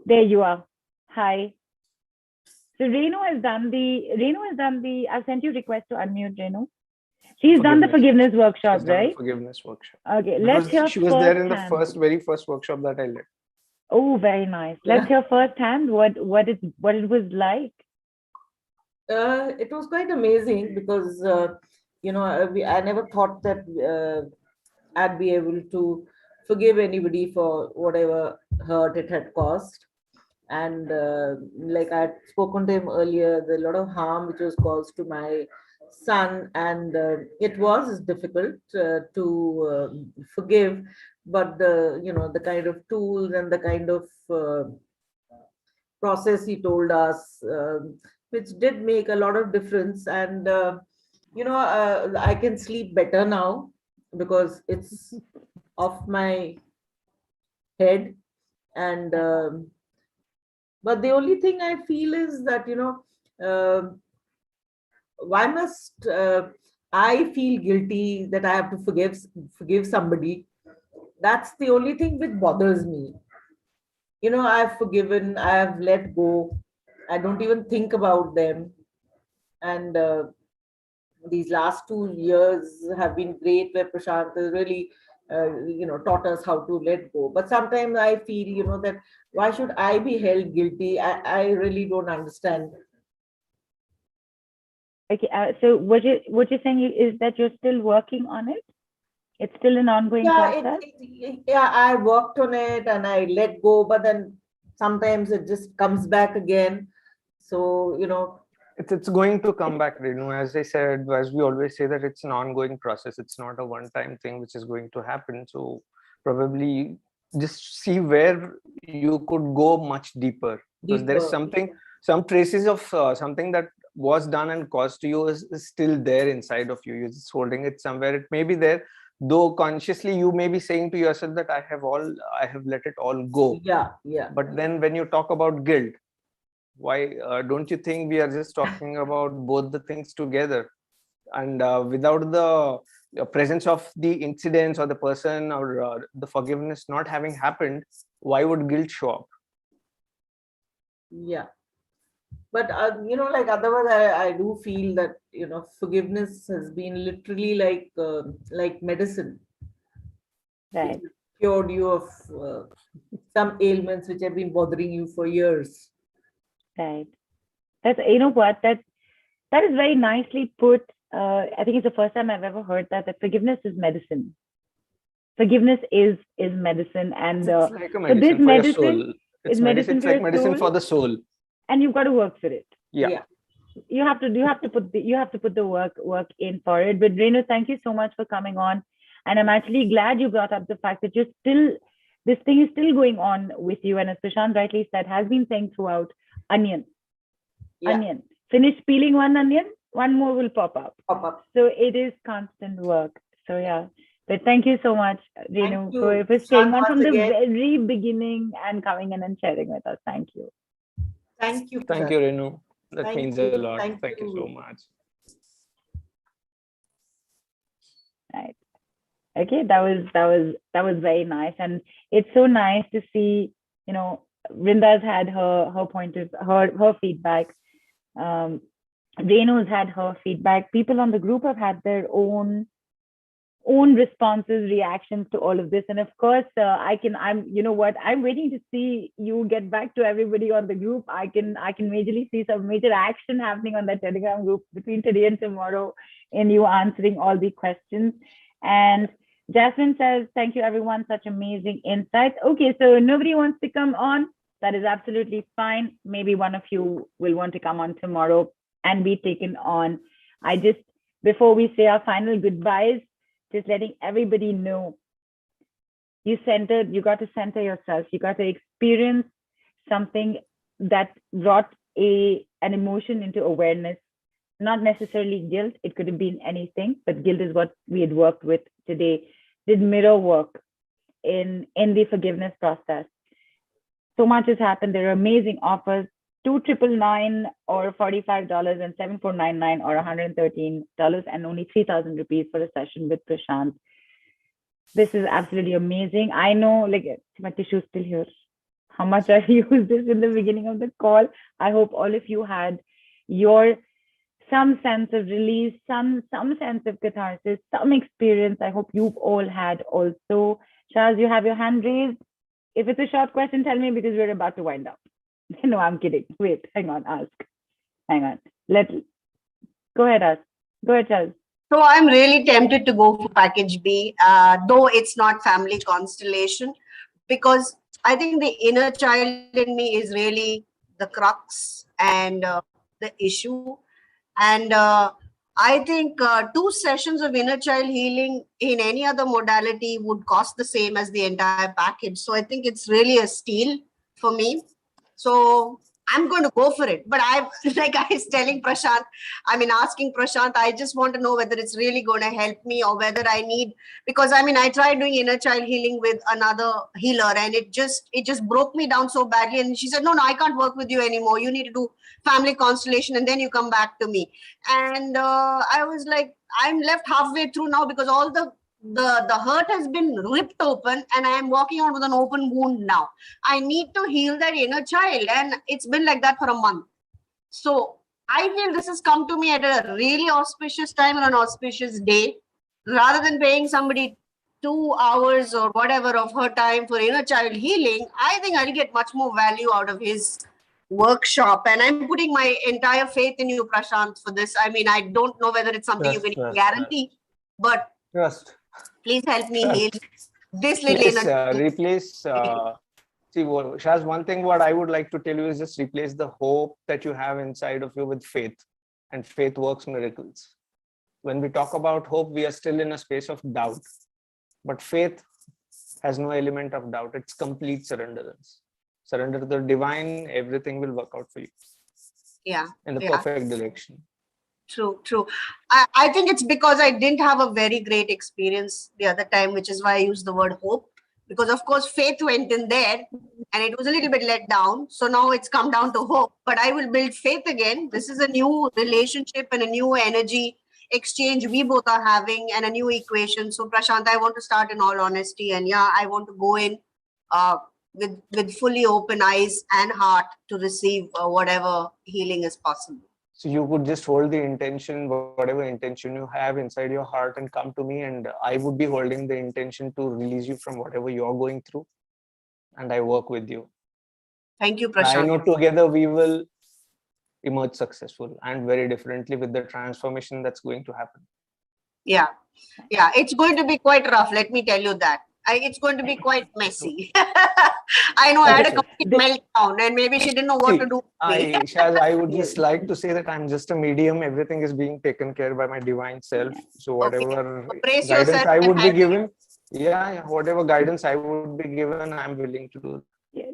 There you are. Hi. So Renu has done the, I've sent you a request to unmute Renu. She's done the forgiveness workshop, right? Forgiveness workshop. Okay, let's hear she was there in the very first workshop that I led. Oh, very nice. Let's hear firsthand what it was like. It was quite amazing because I never thought that I'd be able to forgive anybody for whatever hurt it had caused. And like I had spoken to him earlier, there's a lot of harm which was caused to my son, and it was difficult to forgive. But the kind of tools and the kind of process he told us, which did make a lot of difference. And I can sleep better now because it's off my head. And but the only thing I feel is that why must I feel guilty that I have to forgive somebody? That's the only thing which bothers me. I've forgiven, I have let go, I don't even think about them. And these last 2 years have been great, where Prashant has really taught us how to let go. But sometimes I feel that why should I be held guilty? I really don't understand. Okay, so what you're saying is that you're still working on it? It's still an ongoing process? Yeah, I worked on it and I let go, but then sometimes it just comes back again. So, It's going to come back, Renu. As I said, as we always say, that it's an ongoing process. It's not a one-time thing which is going to happen. So probably just see where you could go much deeper, because there is deeper. some traces of something that was done and caused to you is still there inside of you. You're just holding it somewhere. It may be there, though consciously you may be saying to yourself that I have let it all go. Yeah. But then when you talk about guilt, why don't you think we are just talking about both the things together? And without the presence of the incidents or the person or the forgiveness not having happened, why would guilt show up? Yeah. But like otherwise, I do feel that forgiveness has been literally like medicine. Right. It cured you of some ailments which have been bothering you for years. Right. That's, what, that is very nicely put. I think it's the first time I've ever heard that forgiveness is medicine. Forgiveness is medicine, and It's like a so this medicine for your medicine soul. is It's medicine it's for like your medicine soul, for the soul. and you've got to work for it. Yeah. You have to put the work in for it. But Renu, thank you so much for coming on, and I'm actually glad you brought up the fact that this thing is still going on with you, and as Prashant rightly said, has been saying throughout, onion. Finish peeling one onion, one more will pop up. So it is constant work. So yeah, but thank you so much, Renu, for staying on from the very beginning and coming in and sharing with us. Thank you. Thank you. Thank you, Renu. That Thank means you. a lot. Thank You you. so much. Right. Okay, that was very nice, and it's so nice to see. Vrinda's had her point of her feedback. Renu's had her feedback. People on the group have had their own responses, reactions to all of this. And of course, I'm waiting to see you get back to everybody on the group. I can majorly see some major action happening on that Telegram group between today and tomorrow in you answering all the questions. And Jasmine says, thank you, everyone. Such amazing insights. Okay, so nobody wants to come on. That is absolutely fine. Maybe one of you will want to come on tomorrow and be taken on. Before we say our final goodbyes, just letting everybody know, you got to center yourself. You got to experience something that brought an emotion into awareness, not necessarily guilt. It could have been anything, but guilt is what we had worked with today. Did mirror work in the forgiveness process. So much has happened. There are amazing offers. $2,999 or $45 and $7,499 or $113 and only 3,000 rupees for a session with Prashant. This is absolutely amazing. I know, my tissue is still here. How much I used this in the beginning of the call. I hope all of you had some sense of release, some sense of catharsis, some experience. I hope you've all had also. Shaz, you have your hand raised. If it's a short question, tell me, because we're about to wind up. No, I'm kidding. Wait, hang on, ask. Hang on. Go ahead, ask. Go ahead, Chaz. So I'm really tempted to go for package B, though it's not family constellation, because I think the inner child in me is really the crux and the issue. And I think 2 sessions of inner child healing in any other modality would cost the same as the entire package. So I think it's really a steal for me. So I'm going to go for it. But I, like I was telling Prashant, I mean, asking Prashant, I just want to know whether it's really going to help me or whether I need, because I mean, I tried doing inner child healing with another healer and it just broke me down so badly. And she said, no, I can't work with you anymore. You need to do family constellation and then you come back to me. And I was like, I'm left halfway through now because all the hurt has been ripped open and I am walking on with an open wound now. I need to heal that inner child, and it's been like that for a month. So I feel this has come to me at a really auspicious time and an auspicious day. Rather than paying somebody 2 hours or whatever of her time for inner child healing, I think I'll get much more value out of his workshop. And I'm putting my entire faith in you, Prashant, for this. I mean, I don't know whether it's something you can guarantee, but Trust. please help me heal this little Replace, inner. replace. See, Shaz, one thing what I would like to tell you is just replace the hope that you have inside of you with faith, and faith works miracles. When we talk about hope, we are still in a space of doubt, but faith has no element of doubt. It's complete surrenderance. Surrender to the divine, everything will work out for you. Yeah. In the perfect direction. True. I think it's because I didn't have a very great experience the other time, which is why I used the word hope. Because of course faith went in there and it was a little bit let down. So now it's come down to hope. But I will build faith again. This is a new relationship and a new energy exchange we both are having and a new equation. So Prashant, I want to start in all honesty, and yeah, I want to go in with fully open eyes and heart to receive whatever healing is possible. So you could just hold the intention, whatever intention you have inside your heart, and come to me, and I would be holding the intention to release you from whatever you're going through, and I work with you. Thank you, Prashant. I know together we will emerge successful and very differently with the transformation that's going to happen. Yeah, it's going to be quite rough, let me tell you that. It's going to be quite messy. I know I had a complete meltdown and maybe she didn't know what to do. Shaz, I would just like to say that I'm just a medium. Everything is being taken care by my divine self. So whatever guidance I would be given, whatever guidance I would be given, I'm willing to do.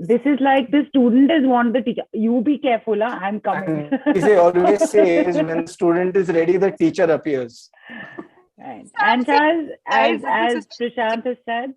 This is like the student is want the teacher. You be careful, I'm coming. And they always say is when the student is ready, the teacher appears. Right. And as Prashant has said,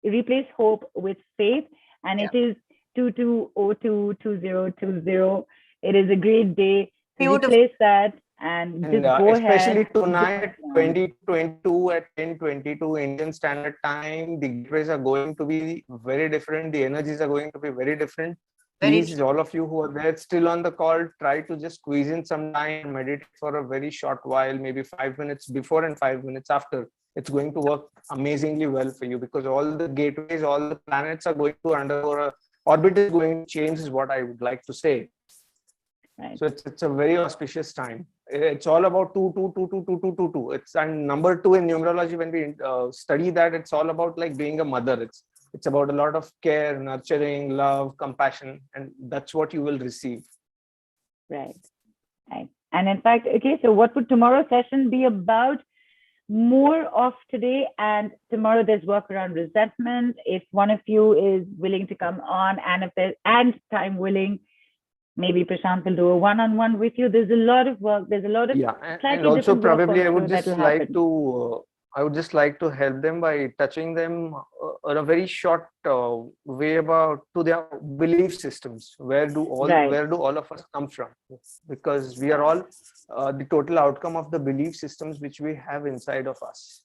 replace hope with faith, and it is 22022020. It is a great day to replace that and just go especially ahead. Tonight, 2022 at 10:22 Indian Standard Time, the gateways are going to be very different. The energies are going to be very different. Please, all of you who are there still on the call, try to just squeeze in some time and meditate for a very short while, maybe 5 minutes before and 5 minutes after. It's going to work amazingly well for you because all the gateways, all the planets are going to undergo orbit is going to change, is what I would like to say. Right. So it's a very auspicious time. It's all about 2. It's and number 2 in numerology. When we study that, it's all about like being a mother. It's about a lot of care, nurturing, love, compassion, and that's what you will receive. Right. And in fact, okay, so what would tomorrow's session be about? More of today, and tomorrow there's work around resentment. If one of you is willing to come on, and if there's time willing, maybe Prashant will do a one-on-one with you. There's a lot of work. There's a lot of and also probably I would just like to help them by touching them in a very short way about to their belief systems. Where do all of us come from? Because we are all the total outcome of the belief systems which we have inside of us.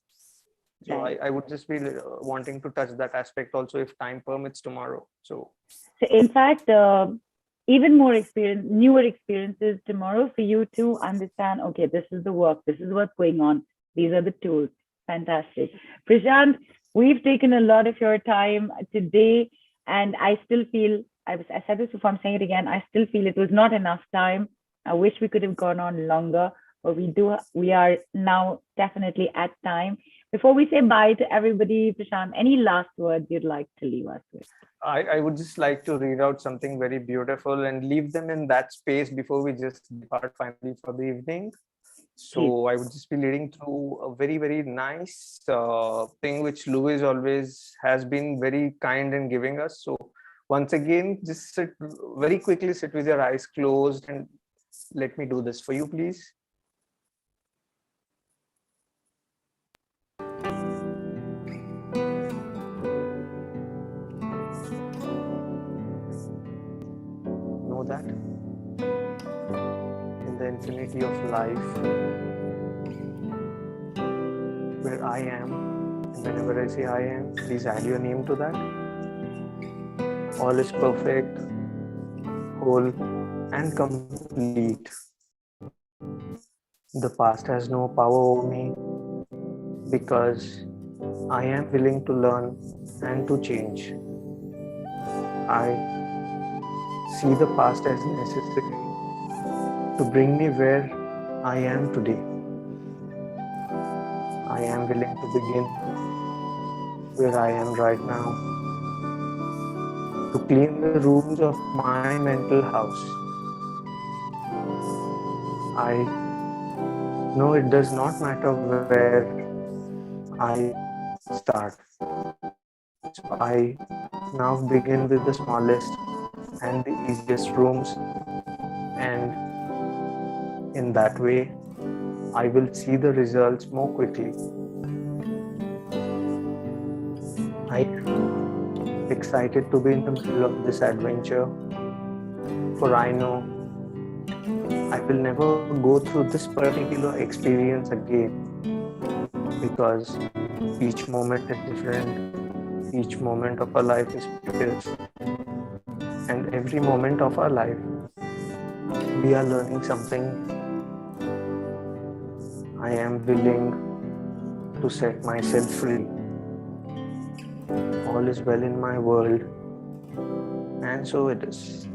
So I would just be wanting to touch that aspect also if time permits tomorrow. So in fact, even more newer experiences tomorrow for you to understand, okay, this is the work, this is what's going on. These are the tools. Fantastic. Prashant, we've taken a lot of your time today, and I still feel, I said this before, I'm saying it again, I still feel it was not enough time. I wish we could have gone on longer, but we are now definitely at time. Before we say bye to everybody, Prashant, any last words you'd like to leave us with? I would just like to read out something very beautiful and leave them in that space before we just depart finally for the evening. So I would just be leading through a very, very nice thing which Louis always has been very kind in giving us. So once again, just sit very quickly, sit with your eyes closed and let me do this for you, please. Know that in the infinity of life, where I am, and whenever I say I am, please add your name to that. All is perfect, whole, and complete. The past has no power over me because I am willing to learn and to change. I see the past as necessary to bring me where I am today. I am willing to begin where I am right now, to clean the rooms of my mental house. I know it does not matter where I start. So I now begin with the smallest and the easiest rooms, and in that way, I will see the results more quickly. I am excited to be in the middle of this adventure, for I know I will never go through this particular experience again, because each moment is different, each moment of our life is precious, and every moment of our life we are learning something. I am willing to set myself free. All is well in my world, and so it is.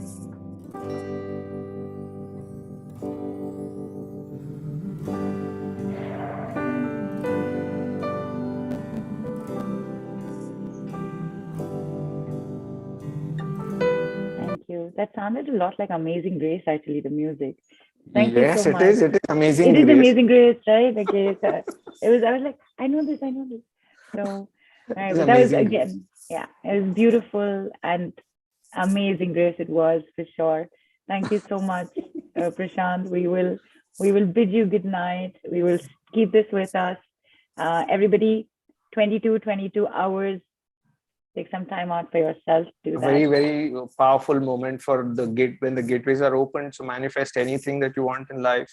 Thank you. That sounded a lot like Amazing Grace, actually, the music. Thank you Yes, so it much. is. It is amazing. It is Grace. Amazing Grace, right? Okay, so it was. I was like, I know this. So, right, but that was Amazing Grace. again, yeah, it was beautiful and Amazing Grace. It was for sure. Thank you so much, Prashant. We will bid you good night. We will keep this with us. Everybody, 22 hours. Take some time out for yourself. Do A that. very, very powerful moment for the gate when the gateways are open. So manifest anything that you want in life.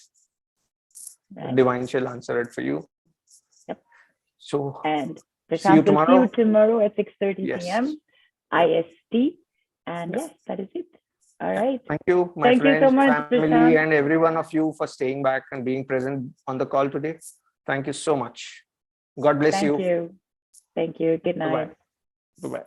Right. Divine shall answer it for you. Yep. So And see you Prashant will see you tomorrow. tomorrow at 6:30 Yes. p.m. IST. And yes, that is it. All right. Thank you, my Thank you friends, so much, family, Prashant. and every one of you for staying back and being present on the call today. Thank you so much. God bless Thank you. you. Thank you. Good night. Bye-bye. Bye-bye.